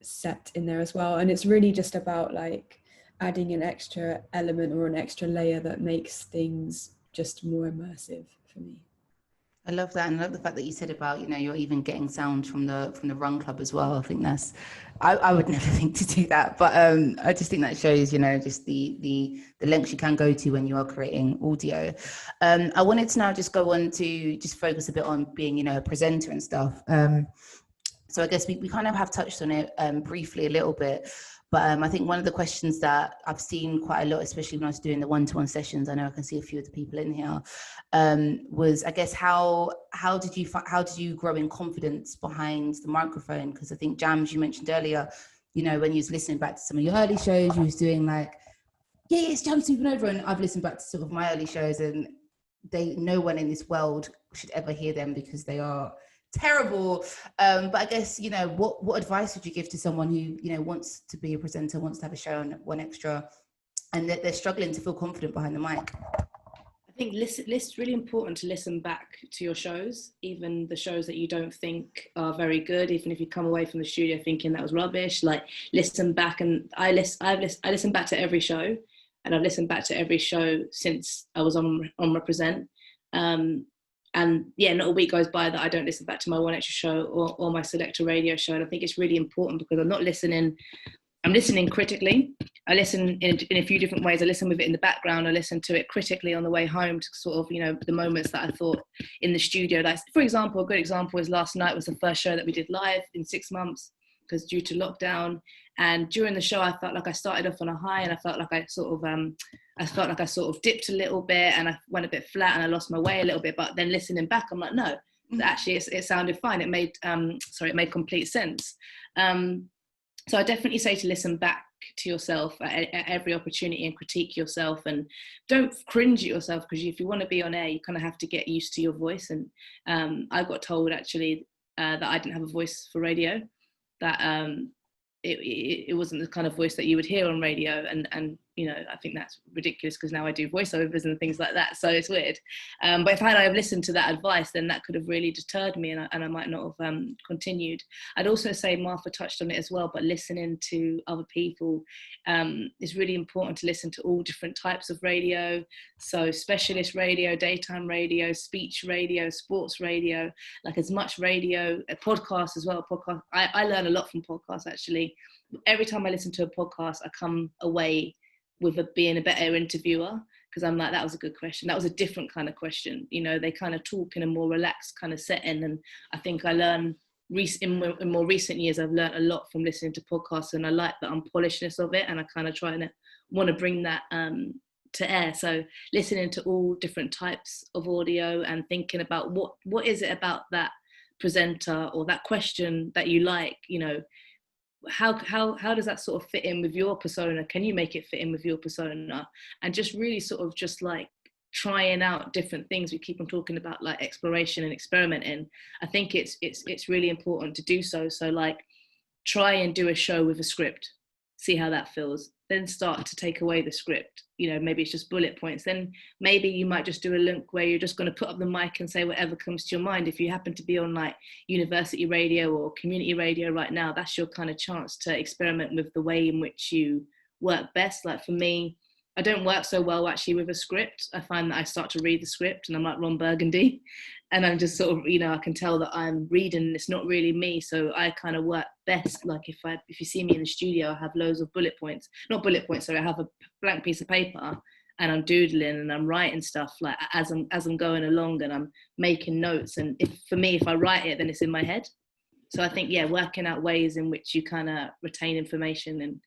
set in there as well. And it's really just about like adding an extra element or an extra layer that makes things just more immersive for me. I love that, and I love the fact that you said about, you know, you're even getting sound from the Run Club as well. I think that's, I would never think to do that, but I just think that shows, you know, just the lengths you can go to when you are creating audio. I wanted to now just go on to just focus a bit on being, you know, a presenter and stuff. So I guess we kind of have touched on it briefly a little bit. But I think one of the questions that I've seen quite a lot, especially when I was doing the one-to-one sessions, I know I can see a few of the people in here, was, I guess, how did you grow in confidence behind the microphone? Because I think, Jamz, you mentioned earlier, you know, when you was listening back to some of your early shows, you was doing like, yeah, it's Jamz Supernova, and I've listened back to some of my early shows, and no one in this world should ever hear them because they are terrible. But I guess, you know, what advice would you give to someone who, you know, wants to be a presenter, wants to have a show on One Extra, and that they're struggling to feel confident behind the mic? I think it's really important to listen back to your shows, even the shows that you don't think are very good, even if you come away from the studio thinking that was rubbish. Like, listen back, and I listen back to every show, and I've listened back to every show since I was on Represent. And yeah, not a week goes by that I don't listen back to my One Extra show or my Selector radio show. And I think it's really important because I'm listening critically. I listen in a few different ways. I listen with it in the background. I listen to it critically on the way home to sort of, you know, the moments that I thought in the studio. Like, for example, a good example is last night was the first show that we did live in 6 months, because due to lockdown. And during the show, I felt like I started off on a high, and I felt like I sort of dipped a little bit, and I went a bit flat, and I lost my way a little bit. But then listening back, I'm like, no, actually, it sounded fine. It made complete sense. So I definitely say to listen back to yourself at every opportunity and critique yourself, and don't cringe at yourself, because if you want to be on air, you kind of have to get used to your voice. And I got told actually that I didn't have a voice for radio, that it wasn't the kind of voice that you would hear on radio, and you know, I think that's ridiculous because now I do voiceovers and things like that, so it's weird. But if I had listened to that advice, then that could have really deterred me, and I might not have continued. I'd also say, Martha touched on it as well, but listening to other people is really important, to listen to all different types of radio. So specialist radio, daytime radio, speech radio, sports radio, like as much radio, a podcast as well. I learn a lot from podcasts, actually. Every time I listen to a podcast, I come away with being a better interviewer, because I'm like, that was a good question. That was a different kind of question. You know, they kind of talk in a more relaxed kind of setting. And I think I learn in more recent years, I've learned a lot from listening to podcasts, and I like the unpolishedness of it. And I kind of try and want to bring that to air. So listening to all different types of audio and thinking about what is it about that presenter or that question that you like, you know, how does that sort of fit in with your persona? Can you make it fit in with your persona? And just really sort of just like trying out different things. We keep on talking about like exploration and experimenting. I think it's really important to do so. So like try and do a show with a script, see how that feels, then start to take away the script. You know, maybe it's just bullet points. Then maybe you might just do a link where you're just going to put up the mic and say whatever comes to your mind. If you happen to be on like university radio or community radio right now, that's your kind of chance to experiment with the way in which you work best. Like for me, I don't work so well actually with a script. I find that I start to read the script and I'm like Ron Burgundy, and I'm just sort of, you know, I can tell that I'm reading and it's not really me. So I kind of work best. Like if you see me in the studio, I have loads of bullet points, not bullet points, sorry, I have a blank piece of paper and I'm doodling and I'm writing stuff like as I'm going along, and I'm making notes. And if I write it, then it's in my head. So I think, yeah, working out ways in which you kind of retain information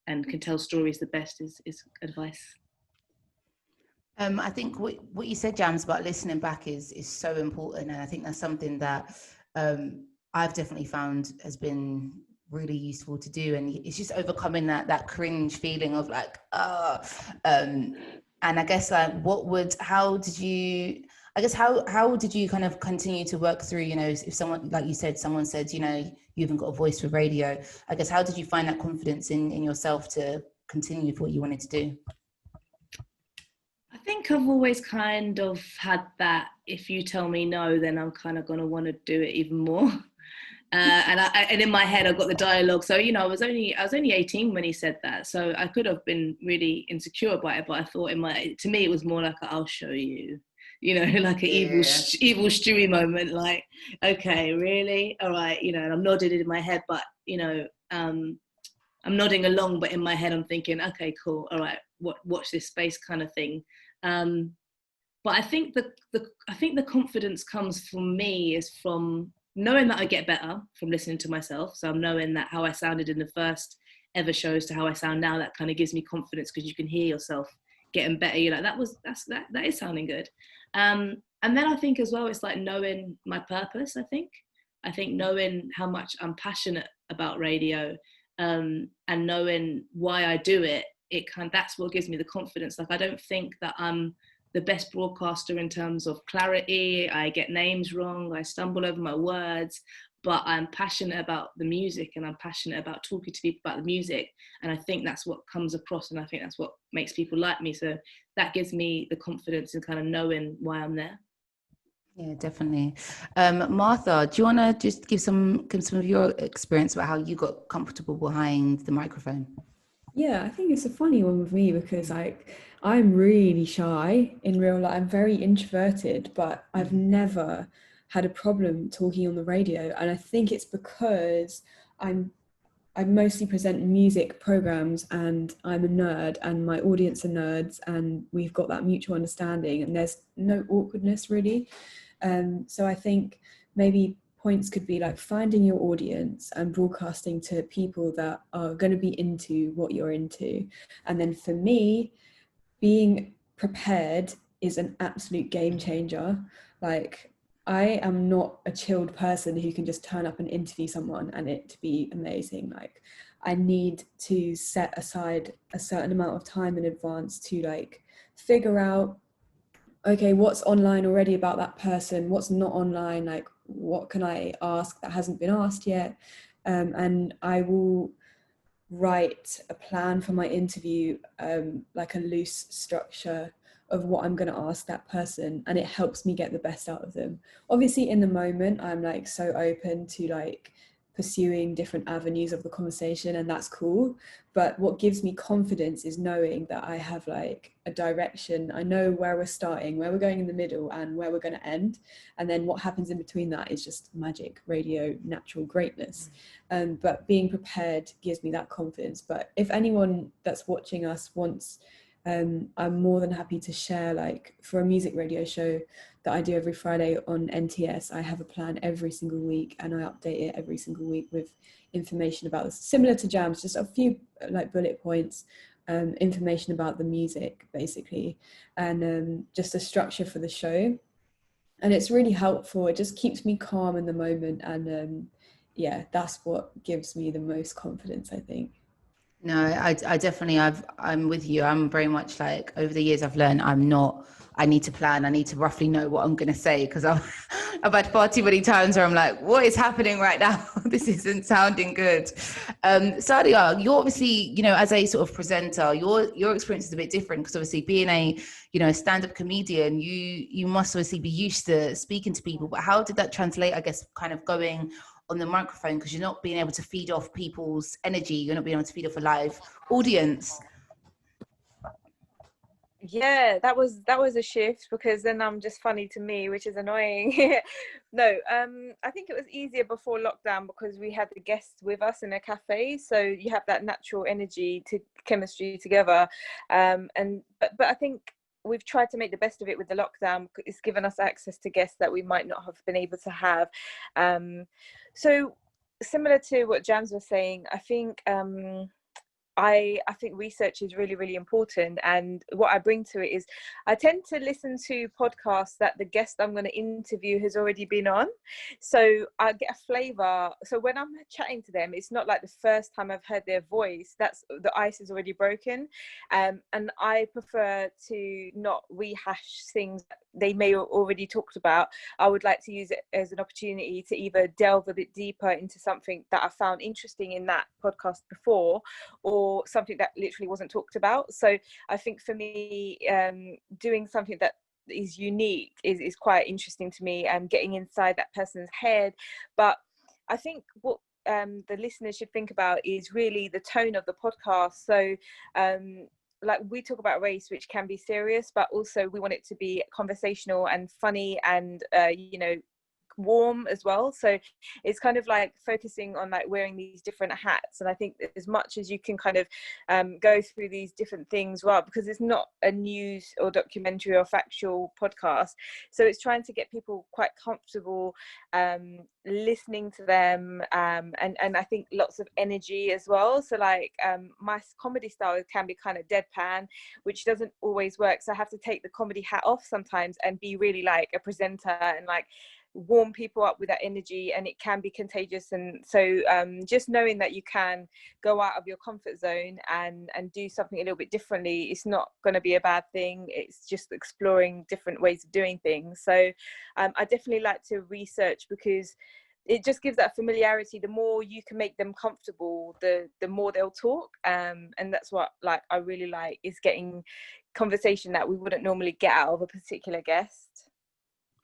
and can tell stories the best is advice. I think what you said, Jamz, about listening back is so important, and I think that's something that I've definitely found has been really useful to do, and it's just overcoming that cringe feeling of like, and I guess like how did you kind of continue to work through, you know, if someone, like you said, someone said, you know, you haven't got a voice for radio, I guess how did you find that confidence in yourself to continue with what you wanted to do? I think I've always kind of had that, if you tell me no, then I'm kind of going to want to do it even more. And in my head, I've got the dialogue. So, you know, I was only 18 when he said that. So I could have been really insecure about it, but I thought to me, it was more like, I'll show you, you know, like an evil Stewie moment. Like, okay, really? All right. You know, and I'm nodding in my head, but, you know, I'm nodding along, but in my head, I'm thinking, okay, cool. All right. Watch this space kind of thing. But I think the confidence comes from me is from knowing that I get better from listening to myself. So I'm knowing that how I sounded in the first ever shows to how I sound now, that kind of gives me confidence because you can hear yourself getting better. You're like, that is sounding good. And then I think as well, it's like knowing my purpose. I think knowing how much I'm passionate about radio, and knowing why I do it, that's what gives me the confidence. Like, I don't think that I'm the best broadcaster in terms of clarity. I get names wrong, I stumble over my words, but I'm passionate about the music and I'm passionate about talking to people about the music. And I think that's what comes across, and I think that's what makes people like me. So that gives me the confidence in kind of knowing why I'm there. Yeah, definitely. Martha, do you want to just give some of your experience about how you got comfortable behind the microphone? Yeah, I think it's a funny one with me because like I'm really shy in real life. I'm very introverted, but I've never had a problem talking on the radio. And I think it's because I mostly present music programs and I'm a nerd and my audience are nerds, and we've got that mutual understanding and there's no awkwardness really. So I think maybe points could be like finding your audience and broadcasting to people that are going to be into what you're into. And then for me, being prepared is an absolute game changer. Like, I am not a chilled person who can just turn up and interview someone and it to be amazing. Like, I need to set aside a certain amount of time in advance to like figure out, okay, what's online already about that person, what's not online, like what can I ask that hasn't been asked yet, and I will write a plan for my interview, like a loose structure of what I'm going to ask that person, and it helps me get the best out of them. Obviously in the moment I'm like so open to like pursuing different avenues of the conversation, and that's cool, but what gives me confidence is knowing that I have like a direction. I know where we're starting, where we're going in the middle, and where we're going to end, and then what happens in between that is just magic, radio, natural greatness. But being prepared gives me that confidence. But if anyone that's watching us wants I'm more than happy to share, like for a music radio show that I do every Friday on NTS, I have a plan every single week and I update it every single week with information about this, similar to Jamz, just a few like bullet points, information about the music basically, and just a structure for the show. And it's really helpful. It just keeps me calm in the moment, and yeah, that's what gives me the most confidence, I think. No, I definitely, I'm with you. I'm very much like, over the years I've learned I need to plan. I need to roughly know what I'm going to say, because I've had far too many times where I'm like, what is happening right now? This isn't sounding good. Sadia, you're obviously, as a sort of presenter, your experience is a bit different, because obviously being a stand-up comedian, you must obviously be used to speaking to people. But how did that translate, I guess, kind of going on the microphone, because you're not being able to feed off people's energy, you're not being able to feed off a live audience? Yeah, that was a shift, because then I'm just funny to me, which is annoying. No, I think it was easier before lockdown because we had the guests with us in a cafe, so you have that natural energy to chemistry together, but I think we've tried to make the best of it with the lockdown. It's given us access to guests that we might not have been able to have. So similar to what Jamz was saying, I think I think research is really, really important. And what I bring to it is I tend to listen to podcasts that the guest I'm going to interview has already been on. So I get a flavour. So when I'm chatting to them, it's not like the first time I've heard their voice. That's, the ice is already broken. And I prefer to not rehash things that they may have already talked about. I would like to use it as an opportunity to either delve a bit deeper into something that I found interesting in that podcast before, or something that literally wasn't talked about. So I think for me, doing something that is unique is quite interesting to me, and getting inside that person's head. But I think what the listeners should think about is really the tone of the podcast. So like, we talk about race, which can be serious, but also we want it to be conversational and funny and warm as well. So it's kind of like focusing on like wearing these different hats. And I think as much as you can kind of go through these different things, well, because it's not a news or documentary or factual podcast, so it's trying to get people quite comfortable listening to them, and I think lots of energy as well. So like my comedy style can be kind of deadpan, which doesn't always work, so I have to take the comedy hat off sometimes and be really like a presenter and like warm people up with that energy, and it can be contagious. And so just knowing that you can go out of your comfort zone and do something a little bit differently, it's not going to be a bad thing. It's just exploring different ways of doing things. So I definitely like to research, because it just gives that familiarity. The more you can make them comfortable, the more they'll talk, and that's what like I really like, is getting conversation that we wouldn't normally get out of a particular guest.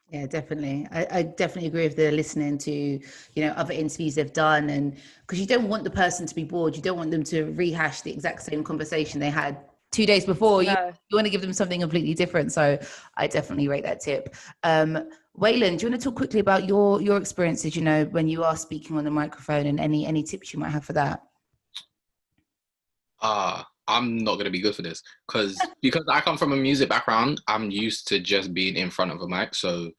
Yeah, definitely. I definitely agree with the listening to, other interviews they've done, and because you don't want the person to be bored. You don't want them to rehash the exact same conversation they had 2 days before. No. You want to give them something completely different. So I definitely rate that tip. Weyland, do you want to talk quickly about your experiences, when you are speaking on the microphone, and any tips you might have for that? I'm not going to be good for this because I come from a music background. I'm used to just being in front of a mic. So,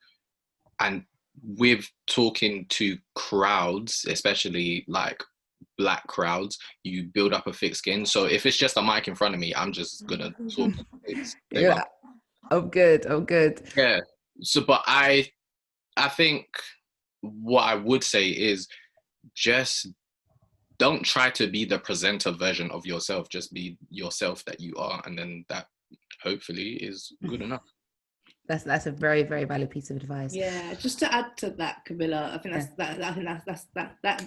and with talking to crowds, especially like Black crowds, you build up a thick skin. So if it's just a mic in front of me, I'm just going to talk. Yeah. Oh, good. Yeah. So, but I think what I would say is just don't try to be the presenter version of yourself. Just be yourself that you are, and then that hopefully is good enough. That's a very, very valid piece of advice. Yeah, just to add to that, Camilla, I think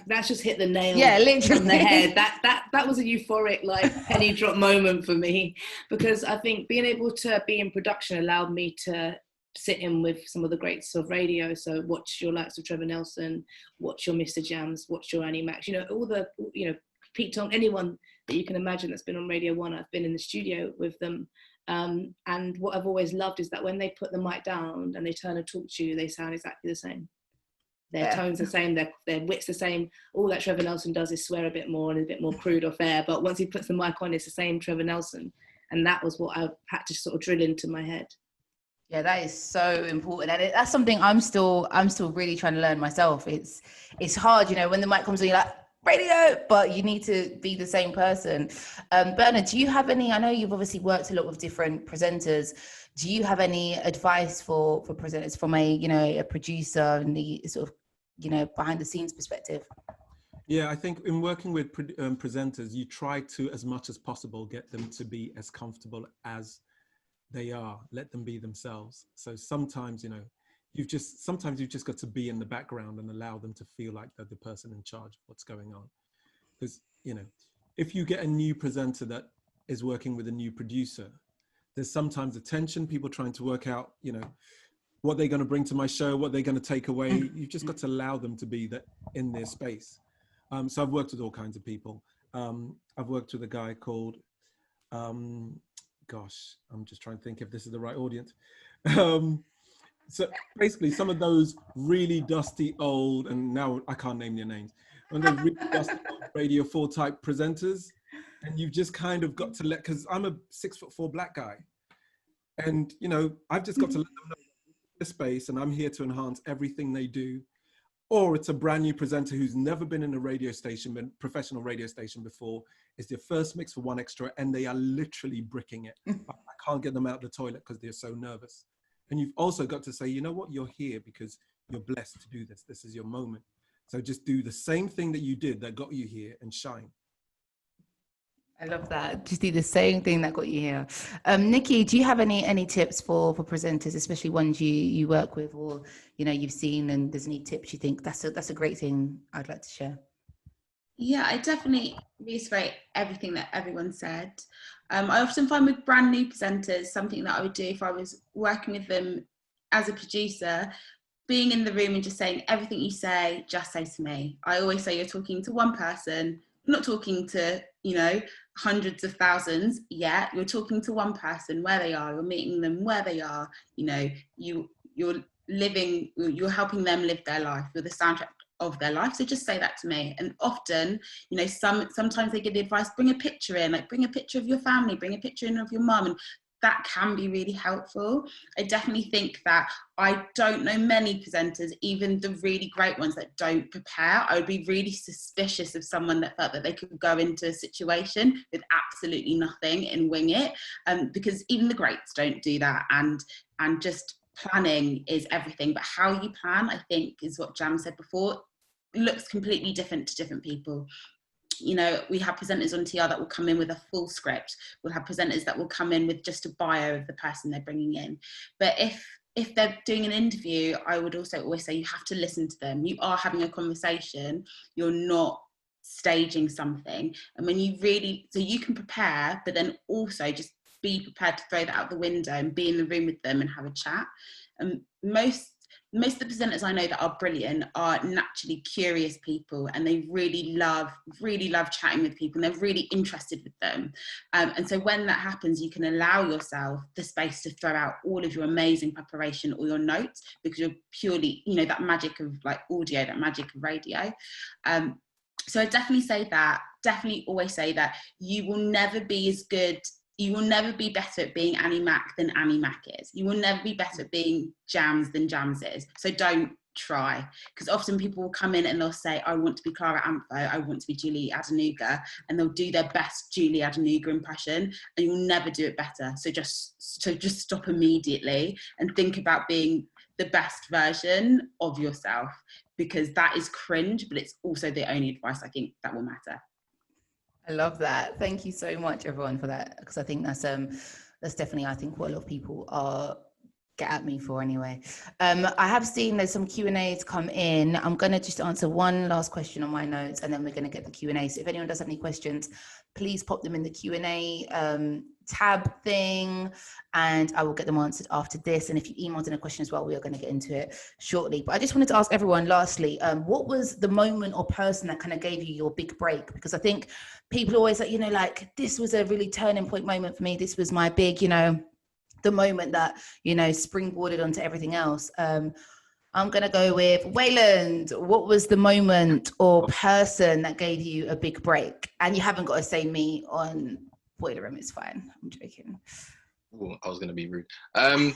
that's just hit the nail literally on the head. That was a euphoric like penny drop moment for me, because I think being able to be in production allowed me to sit in with some of the greats of radio. So watch your likes of Trevor Nelson, watch your Mr. Jamz, watch your Annie Max, all the, Pete Tong, anyone that you can imagine that's been on Radio 1, I've been in the studio with them. And what I've always loved is that when they put the mic down and they turn and talk to you, they sound exactly the same. Their tone's the same, their wit's the same. All that Trevor Nelson does is swear a bit more and a bit more crude or fair, but once he puts the mic on, it's the same Trevor Nelson. And that was what I had to sort of drill into my head. Yeah, that is so important, and that's something I'm still really trying to learn myself. It's hard, you know, when the mic comes on, you're like radio, but you need to be the same person. Bernard, do you have any? I know you've obviously worked a lot with different presenters. Do you have any advice for presenters from a producer and the sort of behind the scenes perspective? Yeah, I think in working with presenters, you try to, as much as possible, get them to be as comfortable as they are. Let them be themselves. So sometimes, you've just got to be in the background and allow them to feel like they're the person in charge of what's going on. Because, if you get a new presenter that is working with a new producer, there's sometimes a tension, people trying to work out, what they're going to bring to my show, what they're going to take away. You've just got to allow them to be in their space. So I've worked with all kinds of people. I've worked with a guy called, gosh, I'm just trying to think if this is the right audience. So basically some of those really dusty old, and now I can't name their names, one of those really dusty old Radio 4 type presenters. And you've just kind of got to because I'm a 6'4" black guy. And, I've just got to let them know the space and I'm here to enhance everything they do. Or it's a brand new presenter who's never been in a radio station, professional radio station before. It's their first mix for 1Xtra and they are literally bricking it. I can't get them out of the toilet because they're so nervous. And you've also got to say, you know what, you're here because you're blessed to do this. This is your moment. So just do the same thing that you did that got you here and shine. I love that. Just do the same thing that got you here. Nikki, do you have any tips for presenters, especially ones you work with or you've seen, and there's any tips you think that's a great thing I'd like to share? Yeah, I definitely reiterate everything that everyone said. I often find with brand new presenters, something that I would do if I was working with them as a producer, being in the room and just saying everything you say, just say to me. I always say you're talking to one person, not talking to, hundreds of thousands yet. You're talking to one person where they are, you're meeting them where they are, you're helping them live their life. You're the soundtrack of their life. So just say that to me. And often, sometimes they give the advice, bring a picture in, like bring a picture of your family, bring a picture in of your mum, and that can be really helpful. I definitely think that I don't know many presenters, even the really great ones, that don't prepare. I would be really suspicious of someone that felt that they could go into a situation with absolutely nothing and wing it, because even the greats don't do that. And just planning is everything, but how you plan, I think, is what Jamz said before, looks completely different to different people. We have presenters on TR that will come in with a full script. We'll have presenters that will come in with just a bio of the person they're bringing in. But if they're doing an interview, I would also always say you have to listen to them. You are having a conversation. You're not staging something. And when so you can prepare, but then also just be prepared to throw that out the window and be in the room with them and have a chat. And most of the presenters I know that are brilliant are naturally curious people, and they really love chatting with people, and they're really interested with them. And so when that happens, you can allow yourself the space to throw out all of your amazing preparation or your notes, because you're purely, that magic of like audio, that magic of radio. So I definitely say that, definitely always say that you will never be as good. You will never be better at being Annie Mac than Annie Mac is. You will never be better at being Jamz than Jamz is. So don't try. Because often people will come in and they'll say, I want to be Clara Ampho, I want to be Julie Adenuga, and they'll do their best Julie Adenuga impression, and you'll never do it better. So just stop immediately and think about being the best version of yourself, because that is cringe, but it's also the only advice I think that will matter. I love that. Thank you so much, everyone, for that, because I think that's definitely, I think, what a lot of people get at me for anyway. I have seen there's some Q&As come in. I'm going to just answer one last question on my notes, and then we're going to get the Q&A. So if anyone does have any questions, please pop them in the Q&A tab thing, and I will get them answered after this. And if you emailed in a question as well, we are going to get into it shortly. But I just wanted to ask everyone, lastly, what was the moment or person that kind of gave you your big break? Because I think people always like, like, this was a really turning point moment for me. This was my big, the moment that, springboarded onto everything else. I'm going to go with Weyland. What was the moment or person that gave you a big break? And you haven't got to say me on Boiler Room is fine. I'm joking. Ooh, I was going to be rude. I'm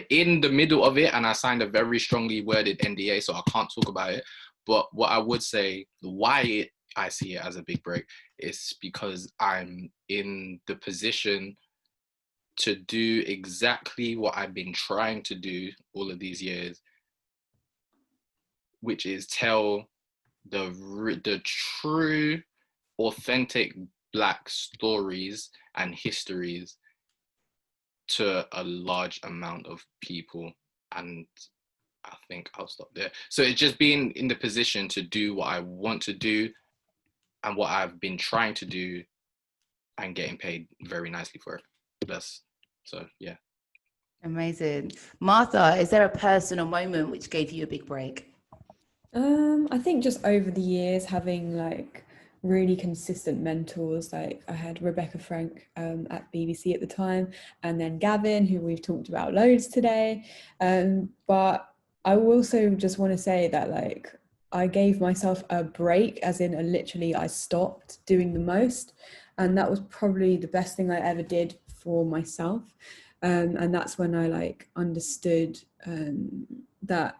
in the middle of it and I signed a very strongly worded NDA, so I can't talk about it. But what I would say, I see it as a big break is because I'm in the position to do exactly what I've been trying to do all of these years, which is tell the true, authentic Black stories and histories to a large amount of people. And I think I'll stop there. So it's just being in the position to do what I want to do and what I've been trying to do and getting paid very nicely for it. So yeah. Amazing. Martha, is there a person or moment which gave you a big break? I think just over the years, having like really consistent mentors, like I had Rebecca Frank at BBC at the time, and then Gavin, who we've talked about loads today. But I also just want to say that like I gave myself a break, as in literally I stopped doing the most, and that was probably the best thing I ever did for myself. And that's when I like understood that,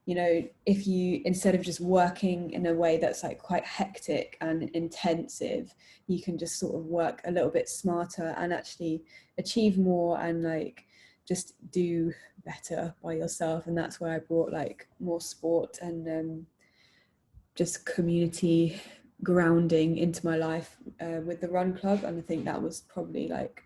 you know, if you, instead of just working in a way that's like quite hectic and intensive, you can just sort of work a little bit smarter and actually achieve more and like just do better by yourself. And that's where I brought like more sport and just community grounding into my life with the run club. And I think that was probably like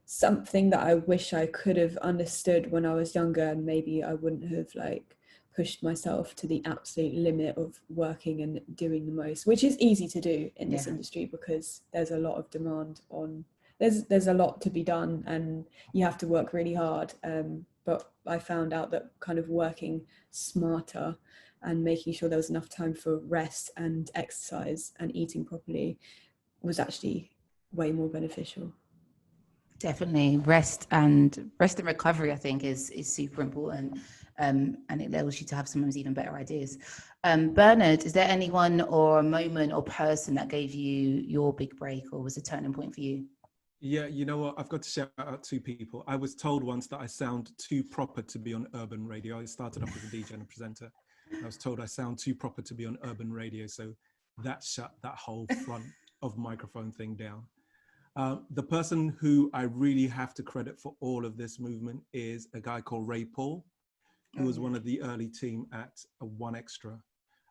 something that I wish I could have understood when I was younger, and maybe I wouldn't have like pushed myself to the absolute limit of working and doing the most, which is easy to do in this industry because there's a lot of demand on, there's a lot to be done and you have to work really hard. But I found out that kind of working smarter and making sure there was enough time for rest and exercise and eating properly was actually way more beneficial. Definitely rest and recovery, I think, is super important, and it allows you to have sometimes even better ideas. Bernard, is there anyone or a moment or person that gave you your big break or was a turning point for you? Yeah, you know what? I've got to shout out two people. I was told once that I sound too proper to be on urban radio. I started off as a DJ and a presenter. I was told I sound too proper to be on urban radio, so that shut that whole front of microphone thing down. The person who I really have to credit for all of this movement is a guy called Ray Paul, who was one of the early team at One Extra.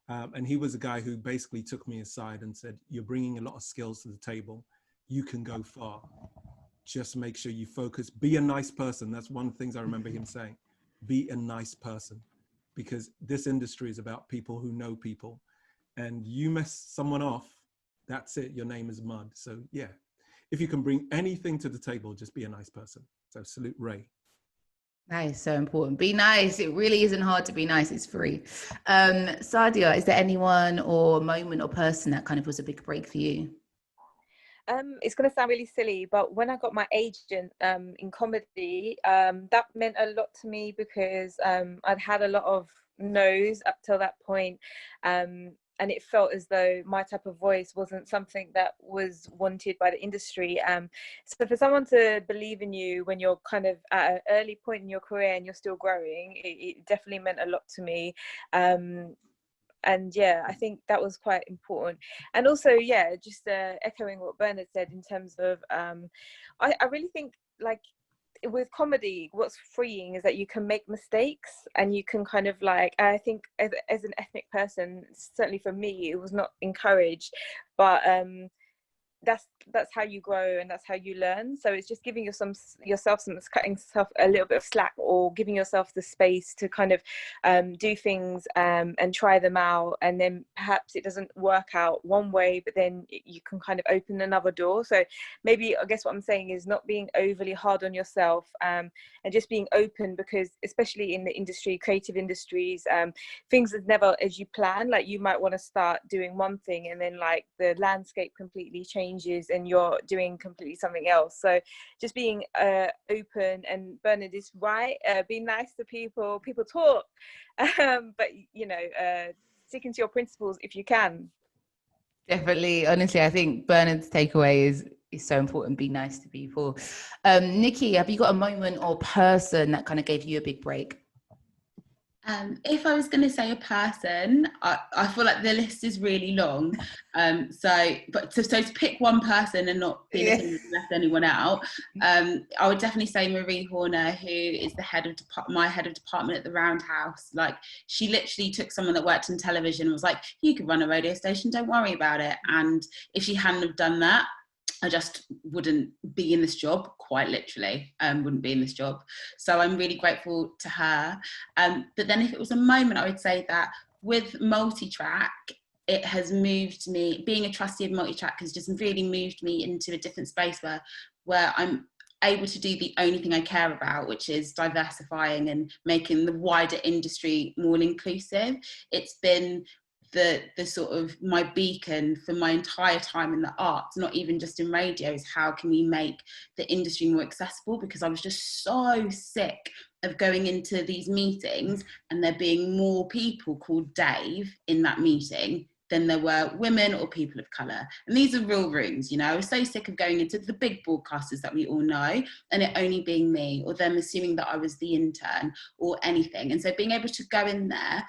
And he was a guy who basically took me aside and said, you're bringing a lot of skills to the table. You can go far. Just make sure you focus. Be a nice person. That's one of the things I remember him saying. Be a nice person. Because this industry is about people who know people. And you mess someone off, that's it. Your name is mud. So yeah. If you can bring anything to the table, just be a nice person. So salute Ray. Nice, so important. Be nice. It really isn't hard to be nice. It's free. Sadia, is there anyone or moment or person that kind of was a big break for you? It's going to sound really silly, but when I got my agent in comedy, that meant a lot to me because I'd had a lot of no's up till that point. And it felt as though my type of voice wasn't something that was wanted by the industry. So for someone to believe in you when you're kind of at an early point in your career and you're still growing, it definitely meant a lot to me. And yeah, I think that was quite important. And also, yeah, just echoing what Bernard said in terms of, I really think like, with comedy, what's freeing is that you can make mistakes and you can kind of like, I think as an ethnic person, certainly for me, it was not encouraged, but that's how you grow and that's how you learn. So it's just giving yourself cutting yourself a little bit of slack, or giving yourself the space to kind of do things and try them out, and then perhaps it doesn't work out one way, but then you can kind of open another door. So maybe I guess what I'm saying is not being overly hard on yourself, and just being open, because especially in the industry, creative industries, things are never as you plan. Like you might want to start doing one thing and then like the landscape completely changes and you're doing completely something else. So just being open, and Bernard is right, be nice to people talk, but you know, sticking to your principles if you can. Definitely. Honestly, I think Bernard's takeaway is so important. Be nice to people. Nikki, have you got a moment or person that kind of gave you a big break? If I was going to say a person, I feel like the list is really long. So to pick one person and not feel like I've left anyone out, I would definitely say Marie Horner, who is the my head of department at the Roundhouse. Like, she literally took someone that worked in television and was like, "You could run a radio station, don't worry about it." And if she hadn't have done that, I just wouldn't be in this job, quite literally, wouldn't be in this job. So I'm really grateful to her. But then if it was a moment, I would say that with multi-track, it has moved me, being a trustee of multi-track has just really moved me into a different space where I'm able to do the only thing I care about, which is diversifying and making the wider industry more inclusive. It's been the sort of my beacon for my entire time in the arts, not even just in radio, is how can we make the industry more accessible? Because I was just so sick of going into these meetings and there being more people called Dave in that meeting than there were women or people of colour. And these are real rooms, you know. I was so sick of going into the big broadcasters that we all know and it only being me, or them assuming that I was the intern or anything. And so being able to go in there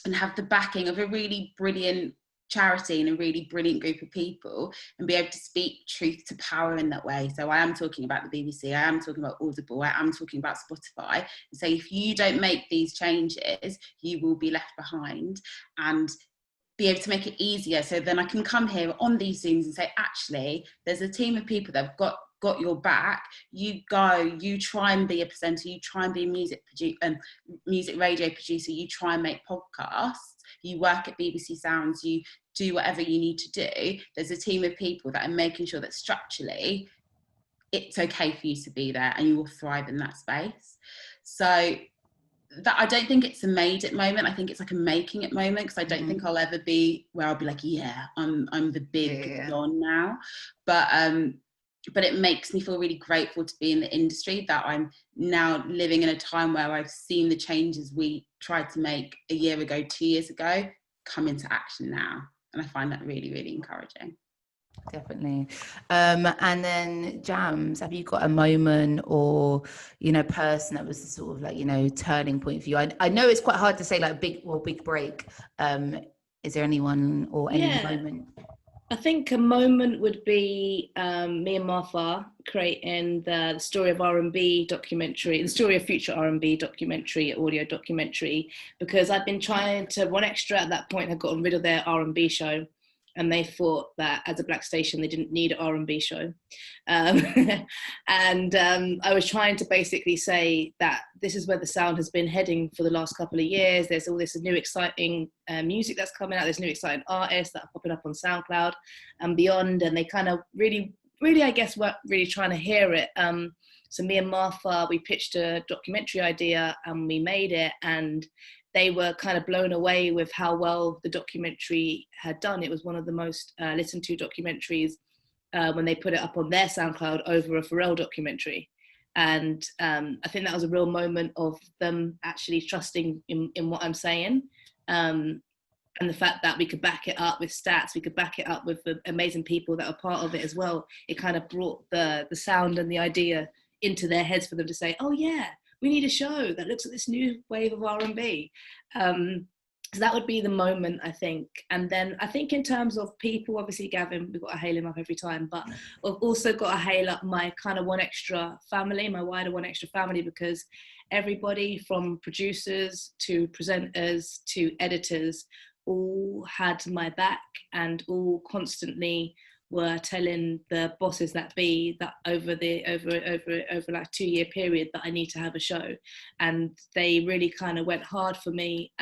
and have the backing of a really brilliant charity and a really brilliant group of people and be able to speak truth to power in that way. So I am talking about the BBC, I am talking about Audible, I am talking about Spotify, and say if you don't make these changes, you will be left behind, and be able to make it easier. So then I can come here on these Zooms and say, actually, there's a team of people that have got your back. You go, you try and be a presenter, you try and be a music radio producer, you try and make podcasts, you work at BBC Sounds, you do whatever you need to do. There's a team of people that are making sure that structurally it's okay for you to be there and you will thrive in that space. So that, I don't think it's a made it moment. I think it's like a making it moment, because I don't think I'll ever be where I'll be like, yeah, I'm the big Don now. But it makes me feel really grateful to be in the industry, that I'm now living in a time where I've seen the changes we tried to make a year ago, 2 years ago, come into action now. And I find that really, really encouraging. Definitely. And then Jamz, have you got a moment or, you know, person that was the sort of like, you know, turning point for you? I know it's quite hard to say like big break. Is there anyone or any moment? I think a moment would be me and Martha creating the Story of R&B documentary, the Story of Future R&B documentary, audio documentary, because I've been trying to, One Extra at that point had gotten rid of their R&B show, and they thought that as a black station they didn't need an R&B show. I was trying to basically say that this is where the sound has been heading for the last couple of years. There's all this new exciting music that's coming out. There's new exciting artists that are popping up on SoundCloud and beyond, and they kind of really, I guess, weren't really trying to hear it. So me and Martha, we pitched a documentary idea and we made it, and they were kind of blown away with how well the documentary had done. It was one of the most listened to documentaries when they put it up on their SoundCloud over a Pharrell documentary. And I think that was a real moment of them actually trusting in what I'm saying. And the fact that we could back it up with stats, we could back it up with the amazing people that are part of it as well. It kind of brought the sound and the idea into their heads for them to say, oh yeah, we need a show that looks at this new wave of R&B. So that would be the moment, I think. And then I think in terms of people, obviously Gavin, we've got to hail him up every time, but I've also got to hail up my kind of One Extra family, my wider One Extra family, because everybody from producers to presenters to editors all had my back and all constantly were telling the bosses that be that over like 2 year period that I need to have a show. And they really kind of went hard for me,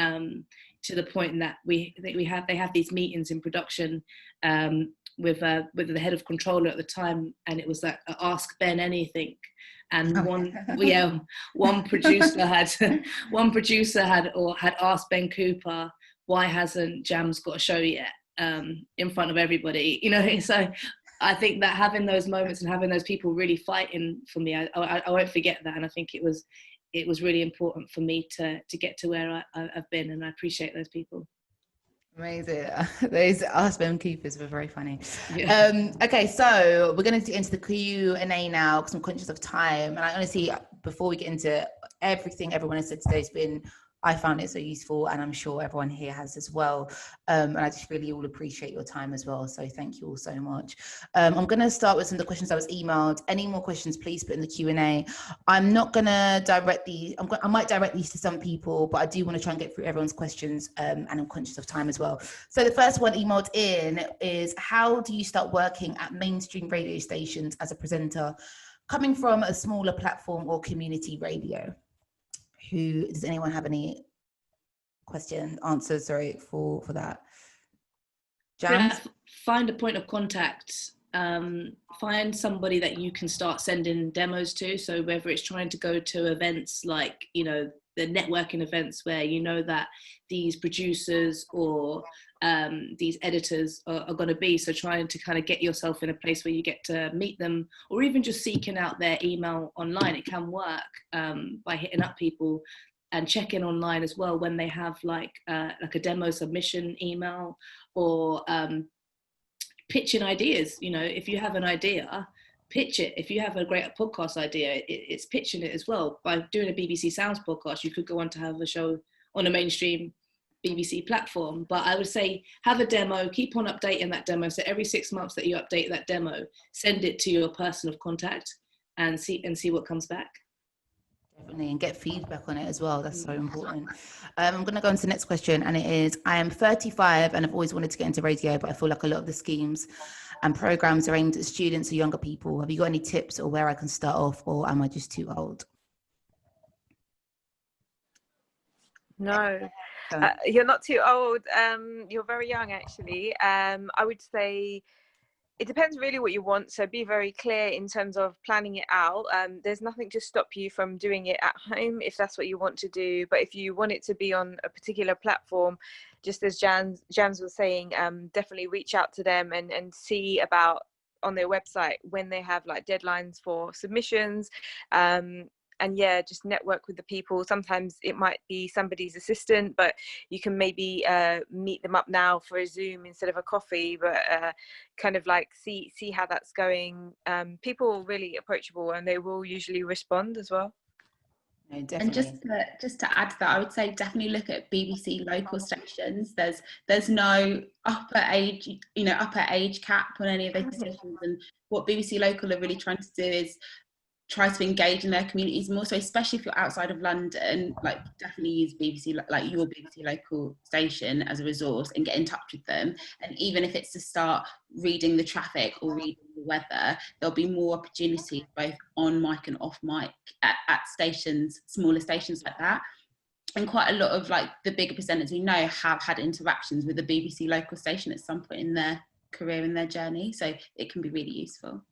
to the point that they have these meetings in production with the head of controller at the time, and it was like ask Ben anything. And one producer had asked Ben Cooper, why hasn't Jamz got a show yet? In front of everybody, you know. So I think that having those moments and having those people really fighting for me, I won't forget that. And I think it was really important for me to get to where I've been, and I appreciate those people. Amazing. Those RSPM keepers were very funny. Yeah. Okay, so we're going to get into the Q&A now because I'm conscious of time. And I honestly, before we get into everything everyone has said today, I found it so useful, and I'm sure everyone here has as well. And I just really all appreciate your time as well. So thank you all so much. I'm going to start with some of the questions I was emailed. Any more questions, please put in the Q&A. I'm not going to direct these. I might direct these to some people, but I do want to try and get through everyone's questions, and I'm conscious of time as well. So the first one emailed in is, how do you start working at mainstream radio stations as a presenter, coming from a smaller platform or community radio? Does anyone have any answers, for that? Jamz? Yeah, find a point of contact. Find somebody that you can start sending demos to. So whether it's trying to go to events like, you know, the networking events where you know that these producers or these editors are going to be. So trying to kind of get yourself in a place where you get to meet them, or even just seeking out their email online. It can work by hitting up people and checking online as well when they have like a demo submission email, or pitching ideas. You know, if you have an idea, pitch it. If you have a great podcast idea, it's pitching it as well. By doing a BBC Sounds podcast, you could go on to have a show on a mainstream BBC platform. But I would say have a demo, keep on updating that demo. So every 6 months that you update that demo, send it to your person of contact and see what comes back. Definitely, and get feedback on it as well. That's so important. I'm going to go on to the next question, and it is, I am 35 and I've always wanted to get into radio, but I feel like a lot of the schemes and programs are aimed at students or younger people. Have you got any tips or where I can start off, or am I just too old? No, you're not too old. You're very young, actually. I would say it depends really what you want. So be very clear in terms of planning it out. There's nothing to stop you from doing it at home if that's what you want to do. But if you want it to be on a particular platform, just as Jamz was saying, definitely reach out to them and see about on their website when they have like deadlines for submissions. And yeah, just network with the people. Sometimes it might be somebody's assistant, but you can maybe meet them up now for a Zoom instead of a coffee, but kind of like see how that's going. People are really approachable and they will usually respond as well. No, and just to add to that, I would say definitely look at BBC local stations. There's no upper age cap on any of those stations, and what BBC Local are really trying to do is try to engage in their communities more. So especially if you're outside of London, like definitely use BBC, like your BBC Local station as a resource and get in touch with them. And even if it's to start reading the traffic or reading the weather, there'll be more opportunities both on mic and off mic at stations, smaller stations like that. And quite a lot of like the bigger presenters we know have had interactions with the BBC Local station at some point in their career, in their journey. So it can be really useful.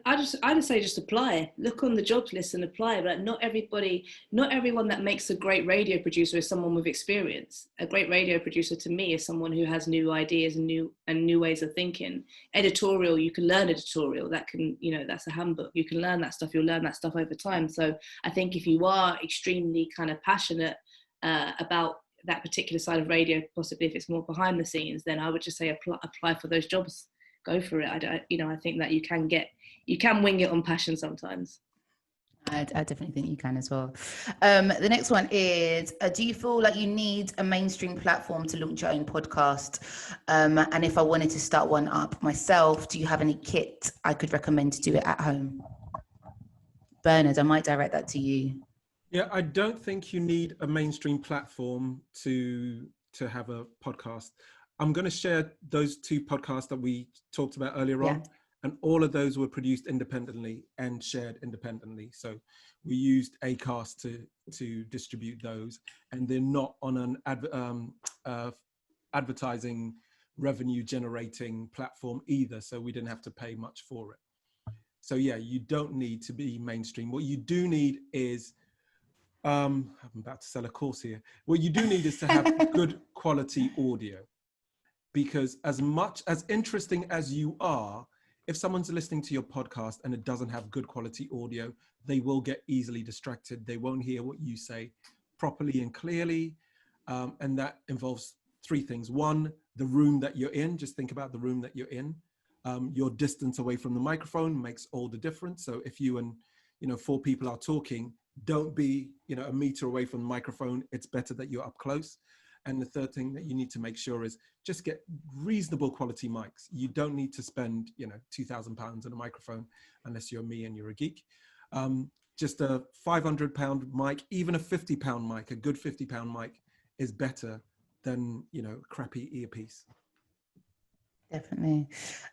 I just say just apply. Look on the jobs list and apply. But not everyone that makes a great radio producer is someone with experience. A great radio producer to me is someone who has new ideas and new ways of thinking. Editorial, you can learn editorial. That can, that's a handbook. You can learn that stuff. You'll learn that stuff over time. So I think if you are extremely kind of passionate about that particular side of radio, possibly if it's more behind the scenes, then I would just say apply for those jobs. Go for it. I think that you can wing it on passion sometimes. I definitely think you can as well. The next one is, do you feel like you need a mainstream platform to launch your own podcast? And if I wanted to start one up myself, do you have any kit I could recommend to do it at home? Bernard, I might direct that to you. Yeah, I don't think you need a mainstream platform to have a podcast. I'm going to share those 2 podcasts that we talked about earlier on, and all of those were produced independently and shared independently. So we used Acast to distribute those, and they're not on an advertising revenue generating platform either. So we didn't have to pay much for it. So yeah, you don't need to be mainstream. What you do need is, I'm about to sell a course here. What you do need is to have good quality audio. Because as much as interesting as you are, if someone's listening to your podcast and it doesn't have good quality audio, they will get easily distracted. They won't hear what you say properly and clearly. And that involves three things. One, the room that you're in. Just think about the room that you're in. Your distance away from the microphone makes all the difference. So if you and 4 people are talking, don't be a meter away from the microphone. It's better that you're up close. And the third thing that you need to make sure is just get reasonable quality mics. You don't need to spend £2,000 on a microphone unless you're me and you're a geek. Just a £500 mic, even a £50 mic, a good £50 mic is better than a crappy earpiece. Definitely.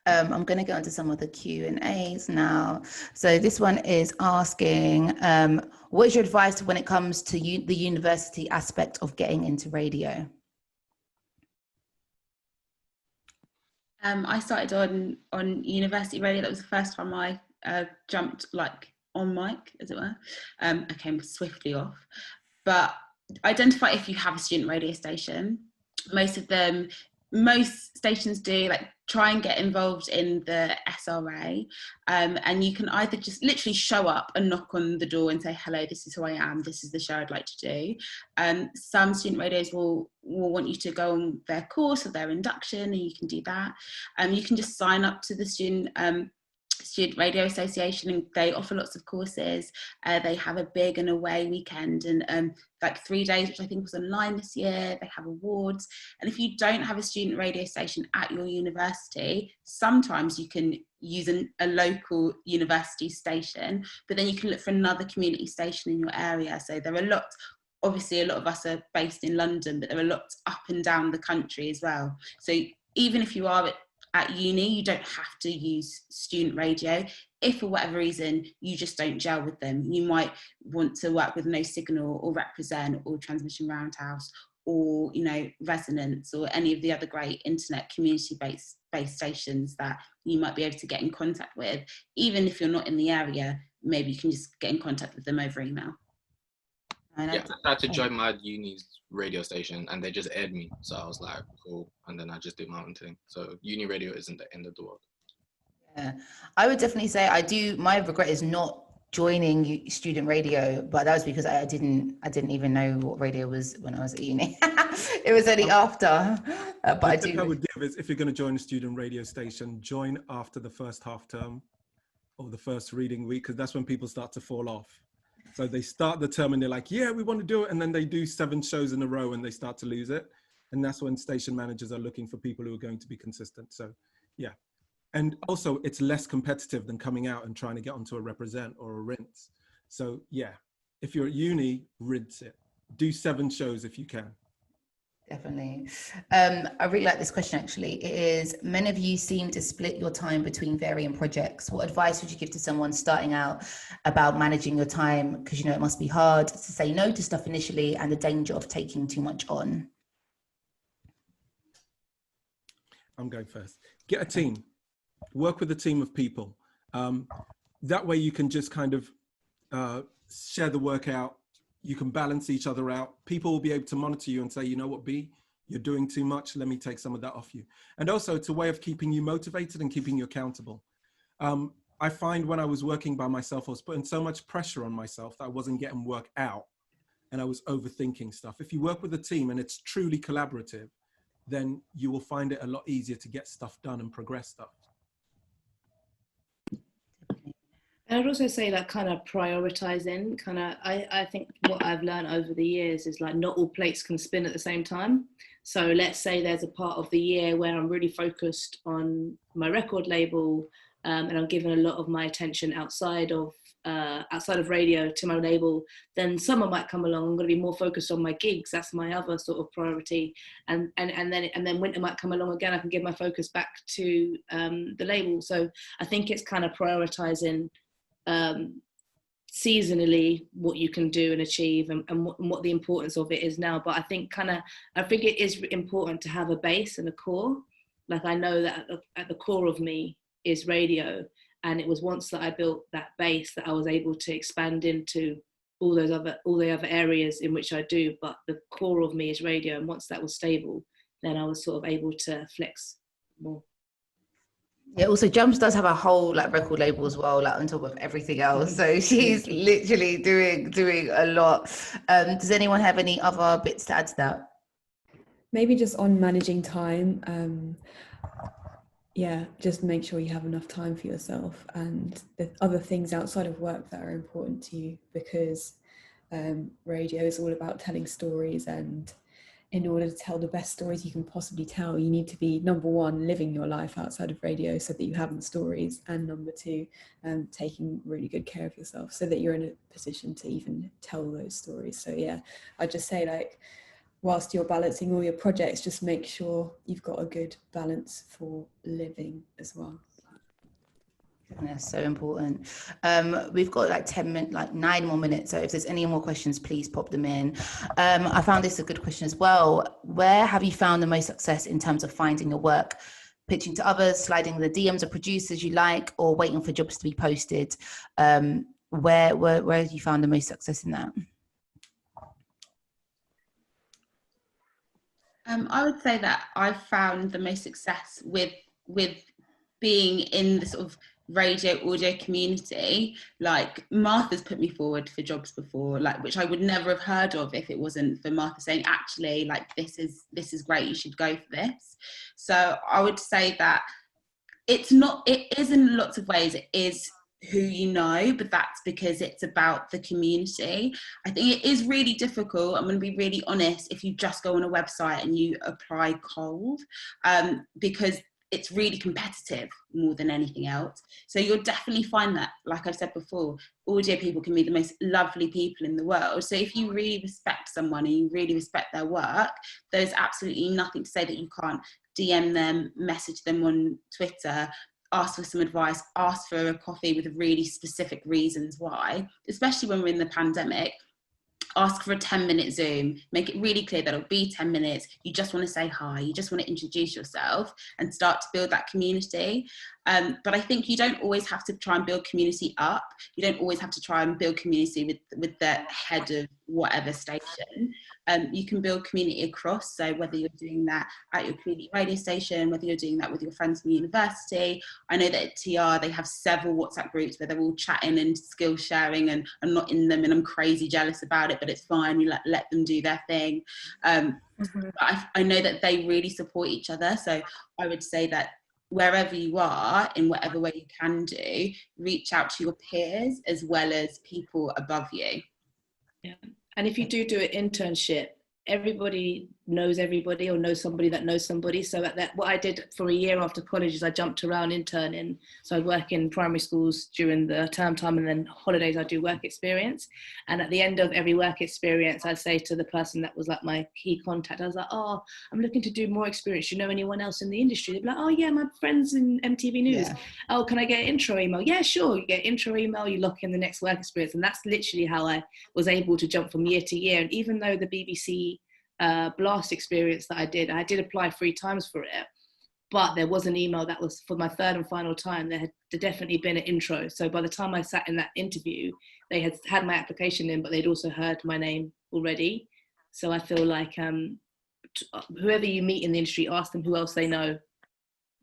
I'm going to go into some of the Q&As now. So this one is asking, what is your advice when it comes to the university aspect of getting into radio? I started on university radio. That was the first time I jumped on mic, as it were. I came swiftly off. But identify if you have a student radio station. Most stations do, try and get involved in the SRA, and you can either just literally show up and knock on the door and say, hello, this is who I am, this is the show I'd like to do. Some student radios will want you to go on their course or their induction, and you can do that. You can just sign up to the Student Radio Association, and they offer lots of courses. They have a big and away weekend, and 3 days, which I think was online this year. They have awards. And if you don't have a student radio station at your university, sometimes you can use a local university station, but then you can look for another community station in your area. So there are obviously a lot of us are based in London, but there are lots up and down the country as well. So even if you are at uni, you don't have to use student radio. If for whatever reason you just don't gel with them, you might want to work with No Signal or Represent or Transmission Roundhouse or Resonance or any of the other great internet community-based stations that you might be able to get in contact with. Even if you're not in the area, maybe you can just get in contact with them over email. Yeah, I had to join my uni's radio station and they just aired me. So I was like, cool. And then I just did my own thing. So uni radio isn't the end of the world. Yeah, I would definitely say my regret is not joining student radio, but that was because I didn't even know what radio was when I was at uni. It was only after. But I would give is, if you're going to join a student radio station, join after the first half term or the first reading week, because that's when people start to fall off. So they start the term and they're like, yeah, we want to do it. And then they do 7 shows in a row and they start to lose it. And that's when station managers are looking for people who are going to be consistent. So yeah. And also it's less competitive than coming out and trying to get onto a Represent or a Rinse. So yeah, if you're at uni, rinse it. Do 7 shows if you can. Definitely. I really like this question, actually. It is, many of you seem to split your time between varying projects. What advice would you give to someone starting out about managing your time? Because it must be hard to say no to stuff initially and the danger of taking too much on. I'm going first. Get a team. Work with a team of people. That way you can just kind of share the work out. You can balance each other out. People will be able to monitor you and say, you know what, B, you're doing too much. Let me take some of that off you. And also it's a way of keeping you motivated and keeping you accountable. I find when I was working by myself, I was putting so much pressure on myself that I wasn't getting work out and I was overthinking stuff. If you work with a team and it's truly collaborative, then you will find it a lot easier to get stuff done and progress stuff. And I'd also say kind of prioritizing, I think what I've learned over the years is not all plates can spin at the same time. So let's say there's a part of the year where I'm really focused on my record label and I'm giving a lot of my attention outside of radio to my label. Then summer might come along. I'm going to be more focused on my gigs. That's my other sort of priority. And then winter might come along again. I can give my focus back to the label. So I think it's kind of prioritizing seasonally what you can do and achieve and what the importance of it is now. But I think it is important to have a base and a core. I know that at the core of me is radio, and it was once that I built that base that I was able to expand into all the other areas in which I do. But the core of me is radio, and once that was stable, then I was sort of able to flex more. Yeah, also Jamz does have a whole record label as well, on top of everything else. So she's literally doing a lot. Does anyone have any other bits to add to that? maybe just on managing time, yeah, just make sure you have enough time for yourself and the other things outside of work that are important to you, because radio is all about telling stories, and in order to tell the best stories you can possibly tell, you need to be, number one, living your life outside of radio so that you have the stories, and number two, taking really good care of yourself so that you're in a position to even tell those stories. So yeah, I'd just say, like, whilst you're balancing all your projects, just make sure you've got a good balance for living as well. That's so important. We've got like 9 more minutes. So if there's any more questions, please pop them in. I found this a good question as well. Where have you found the most success in terms of finding your work? Pitching to others, sliding the DMs of producers you like, or waiting for jobs to be posted? Where have you found the most success in that? I would say that I've found the most success with being in the sort of radio audio community. Like, Martha's put me forward for jobs before, like, which I would never have heard of if it wasn't for Martha saying, actually, like, this is great, you should go for this. So I would say that it is in lots of ways, it is who you know, but that's because it's about the community. I think it is really difficult, I'm going to be really honest, if you just go on a website and you apply cold, because it's really competitive more than anything else. So you'll definitely find that, like I've said before, audio people can be the most lovely people in the world. So if you really respect someone and you really respect their work, there's absolutely nothing to say that you can't DM them, message them on Twitter, ask for some advice, ask for a coffee with really specific reasons why, especially when we're in the pandemic. Ask for a 10-minute Zoom, make it really clear that it'll be 10 minutes. You just want to say hi, you just want to introduce yourself and start to build that community. But I think you don't always have to try and build community up. You don't always have to try and build community with the head of whatever station. You can build community across. So whether you're doing that at your community radio station, whether you're doing that with your friends from university. I know that at TR, they have several WhatsApp groups where they're all chatting and skill sharing, and I'm not in them and I'm crazy jealous about it, but it's fine. You let them do their thing. But I know that they really support each other. So I would say that wherever you are, in whatever way you can do, reach out to your peers as well as people above you. Yeah. And if you do an internship, everybody knows everybody or knows somebody that knows somebody. So at that, what I did for a year after college is I jumped around interning. So I'd work in primary schools during the term time, and then holidays I'd do work experience. And at the end of every work experience, I'd say to the person that was like my key contact, I was like, oh, I'm looking to do more experience. You know anyone else in the industry? They'd be like, oh yeah, my friends in MTV News. Yeah. Oh, can I get an intro email? Yeah, sure. You get intro email, you lock in the next work experience. And that's literally how I was able to jump from year to year. And even though the BBC blast experience that I did apply 3 times for it, but there was an email that was for my 3rd and final time. There had definitely been an intro. So by the time I sat in that interview, they had my application in, but they'd also heard my name already. So I feel like whoever you meet in the industry, ask them who else they know.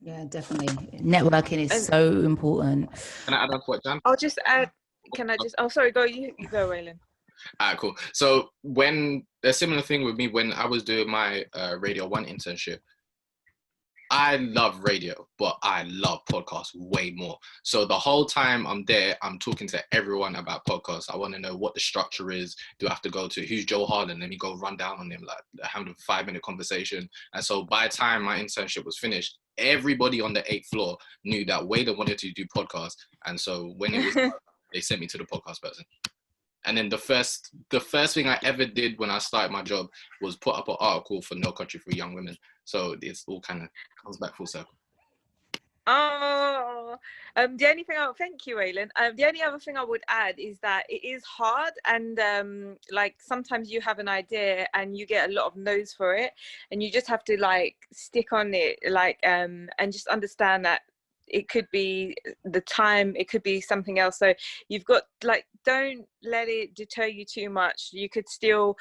Yeah, definitely. Networking is so important. Can I add on what Jan? I'll just add, oh, sorry, go, you go, Weyland. Alright, cool. So when a similar thing with me, when I was doing my Radio 1 internship, I love radio, but I love podcasts way more. So the whole time I'm there, I'm talking to everyone about podcasts. I want to know what the structure is. Do I have to go to who's Joe Harlan? Let me go run down on him, like having a 5-minute conversation. And so by the time my internship was finished, everybody on the 8th floor knew that Weyland wanted to do podcasts. And so when it was, they sent me to the podcast person. And then the first thing I ever did when I started my job was put up an article for No Country for Young Women. So it's all kind of comes back full circle. Oh, the only thing thank you, Weyland. The only other thing I would add is that it is hard, and like sometimes you have an idea and you get a lot of no's for it, and you just have to like stick on it, like and just understand that it could be the time, it could be something else. So you've got like don't let it deter you too much. You could still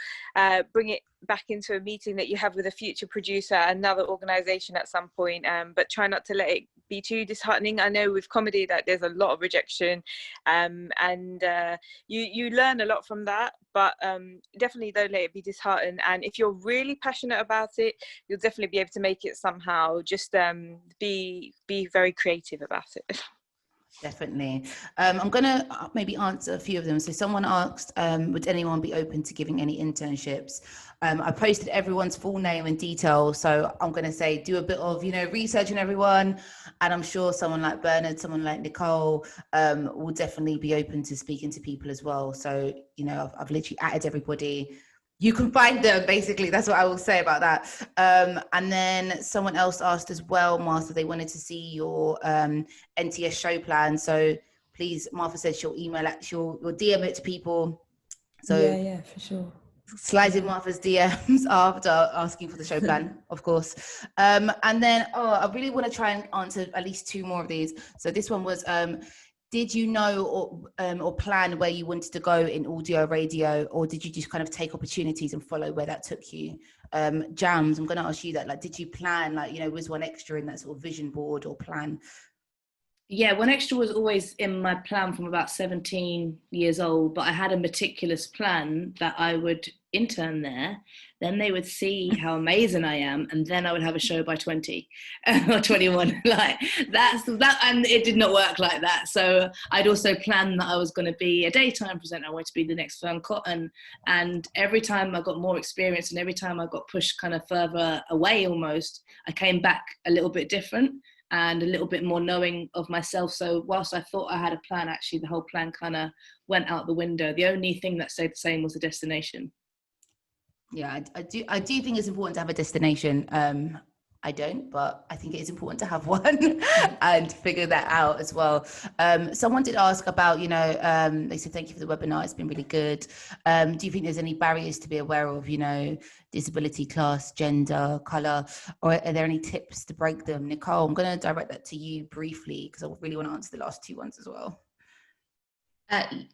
bring it back into a meeting that you have with a future producer, another organization at some point, but try not to let it be too disheartening. I know with comedy that there's a lot of rejection, and you learn a lot from that, but definitely don't let it be disheartened. And if you're really passionate about it, you'll definitely be able to make it somehow. Just be very creative about it. Definitely. I'm going to maybe answer a few of them. So someone asked, would anyone be open to giving any internships? I posted everyone's full name and details. So I'm going to say, do a bit of, research on everyone. And I'm sure someone like Bernard, someone like Nicole will definitely be open to speaking to people as well. So, I've literally added everybody. You can find them, basically. That's what I will say about that. And then someone else asked as well, Martha, they wanted to see your NTS show plan. So please, Martha said she'll she'll DM it to people. So yeah, for sure. Slide in Martha's DMs after asking for the show plan, of course. And then, I really want to try and answer at least two more of these. So this one was, did you know or plan where you wanted to go in audio, radio, or did you just kind of take opportunities and follow where that took you? Jamz, I'm going to ask you that. Like, did you plan, was One Extra in that sort of vision board or plan? Yeah, One Extra was always in my plan from about 17 years old, but I had a meticulous plan that I would intern there. Then they would see how amazing I am, and then I would have a show by 20 or 21. And it did not work like that. So I'd also planned that I was going to be a daytime presenter. I wanted to be the next Fern Cotton. And every time I got more experience and every time I got pushed kind of further away almost, I came back a little bit different and a little bit more knowing of myself. So whilst I thought I had a plan, actually the whole plan kind of went out the window. The only thing that stayed the same was the destination. Yeah, I do think it's important to have a destination. I don't, but I think it is important to have one and figure that out as well. Someone did ask about, they said, thank you for the webinar. It's been really good. Do you think there's any barriers to be aware of, disability, class, gender, color, or are there any tips to break them? Nicole, I'm going to direct that to you briefly because I really want to answer the last two ones as well.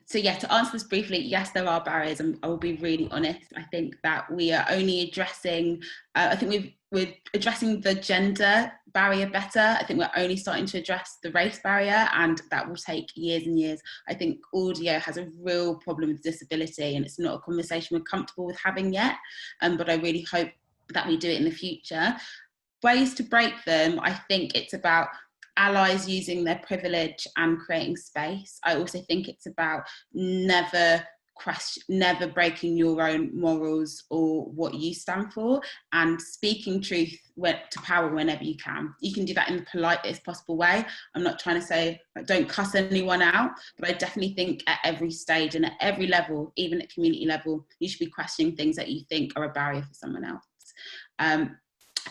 So yeah, to answer this briefly, yes, there are barriers, and I will be really honest. I think that we are only addressing, we're addressing the gender barrier better. I think we're only starting to address the race barrier, and that will take years and years. I think audio has a real problem with disability, and it's not a conversation we're comfortable with having yet, but I really hope that we do it in the future. Ways to break them, I think it's about allies using their privilege and creating space. I also think it's about never breaking your own morals or what you stand for, and speaking truth to power whenever you can. You can do that in the politest possible way. I'm not trying to say don't cuss anyone out, but I definitely think at every stage and at every level, even at community level, you should be questioning things that you think are a barrier for someone else.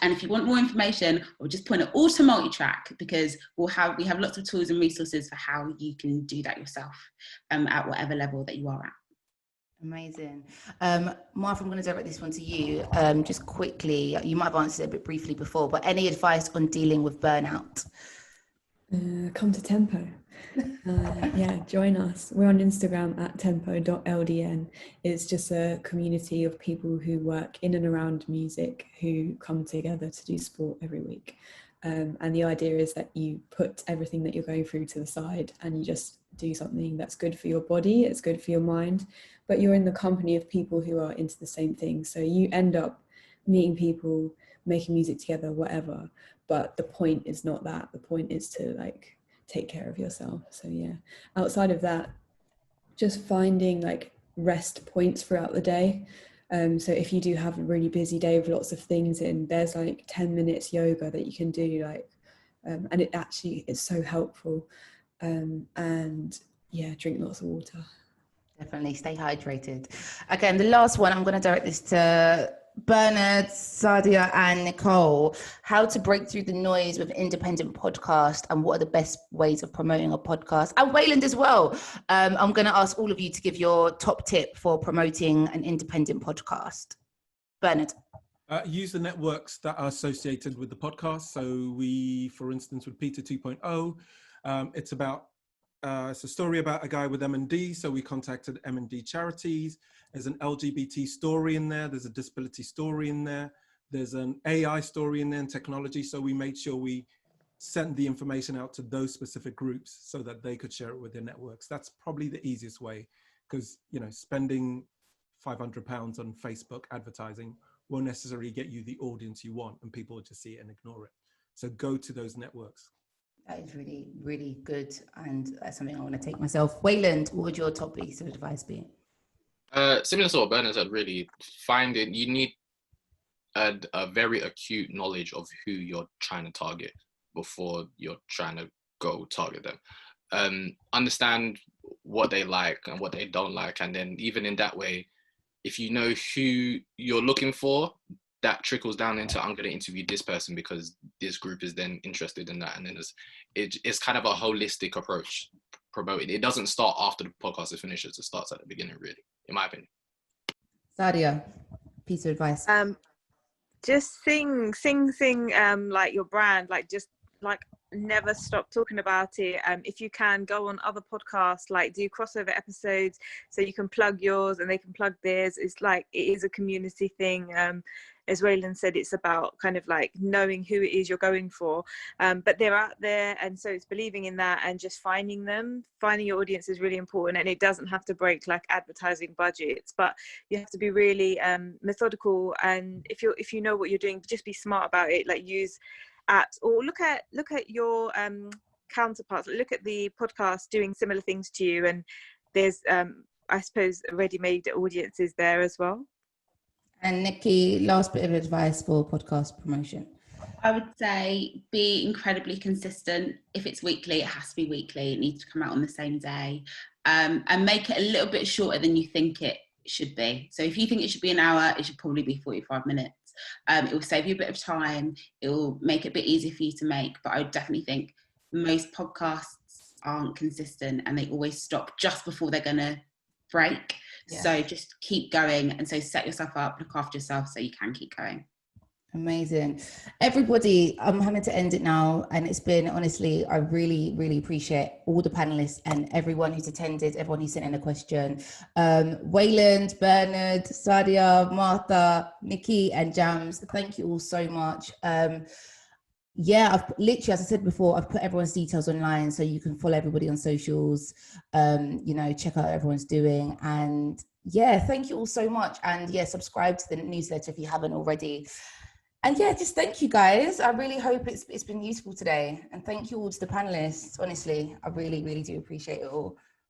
And if you want more information, we'll just point it all to Multitrack, because we have lots of tools and resources for how you can do that yourself at whatever level that you are at. Amazing. Martha, I'm going to direct this one to you. Just quickly, you might have answered it a bit briefly before, but any advice on dealing with burnout? Come to Tempo. Join us. We're on Instagram at tempo.ldn. It's just a community of people who work in and around music who come together to do sport every week. And the idea is that you put everything that you're going through to the side and you just do something that's good for your body, it's good for your mind, but you're in the company of people who are into the same thing. So you end up meeting people, making music together, whatever. But the point is not that. The point is to take care of yourself. So yeah, outside of that, just finding rest points throughout the day. So if you do have a really busy day with lots of things in, there's 10 minutes yoga that you can do, and it actually is so helpful. And yeah, drink lots of water. Definitely stay hydrated. Okay, and the last one, I'm going to direct this to Bernard, Sadia, and Nicole. How to break through the noise with independent podcast, and what are the best ways of promoting a podcast? And Weyland as well. I'm going to ask all of you to give your top tip for promoting an independent podcast. Bernard. Use the networks that are associated with the podcast. So we, for instance, with Peter 2.0, it's about it's a story about a guy with M&D. So we contacted M&D charities. There's an LGBT story in there. There's a disability story in there. There's an AI story in there and technology. So we made sure we sent the information out to those specific groups so that they could share it with their networks. That's probably the easiest way, because, you know, spending £500 on Facebook advertising won't necessarily get you the audience you want, and people will just see it and ignore it. So go to those networks. That is really, really good. And that's something I want to take myself. Weyland, what would your top piece of advice be? Similar to what Bernard said, really, you need a very acute knowledge of who you're trying to target before you're trying to go target them. Understand what they like and what they don't like. And then even in that way, if you know who you're looking for, that trickles down into, I'm going to interview this person because this group is then interested in that. And then it's kind of a holistic approach promoted. It doesn't start after the podcast is finished. It starts at the beginning, really, in my opinion. Sadia, piece of advice. Just sing like your brand, like just like never stop talking about it. If you can, go on other podcasts, like do crossover episodes so you can plug yours and they can plug theirs. It's like, it is a community thing. As Weyland said, it's about kind of like knowing who it is you're going for, but they're out there, and so it's believing in that and just finding your audience is really important. And it doesn't have to break like advertising budgets, but you have to be really methodical, and if you know what you're doing, just be smart about it. Like use apps, or look at your counterparts, look at the podcast doing similar things to you, and there's I suppose ready-made audiences there as well. And Nikki, last bit of advice for podcast promotion. I would say be incredibly consistent. If it's weekly, it has to be weekly. It needs to come out on the same day, and make it a little bit shorter than you think it should be. So if you think it should be an hour, it should probably be 45 minutes. It will save you a bit of time. It will make it a bit easier for you to make. But I would definitely think most podcasts aren't consistent, and they always stop just before they're going to break. Yeah. So just keep going, and so set yourself up, look after yourself so you can keep going. Amazing. Everybody, I'm having to end it now, and it's been, honestly, I really, really appreciate all the panelists and everyone who's attended, everyone who sent in a question. Weyland, Bernard, Sadia, Martha, Nikki and Jamz, thank you all so much. Yeah, I've literally, as I said before, I've put everyone's details online so you can follow everybody on socials, you know, check out what everyone's doing. And yeah, thank you all so much. And yeah, subscribe to the newsletter if you haven't already. And yeah, just thank you guys. I really hope it's been useful today. And thank you all to the panelists. Honestly, I really, really do appreciate it all.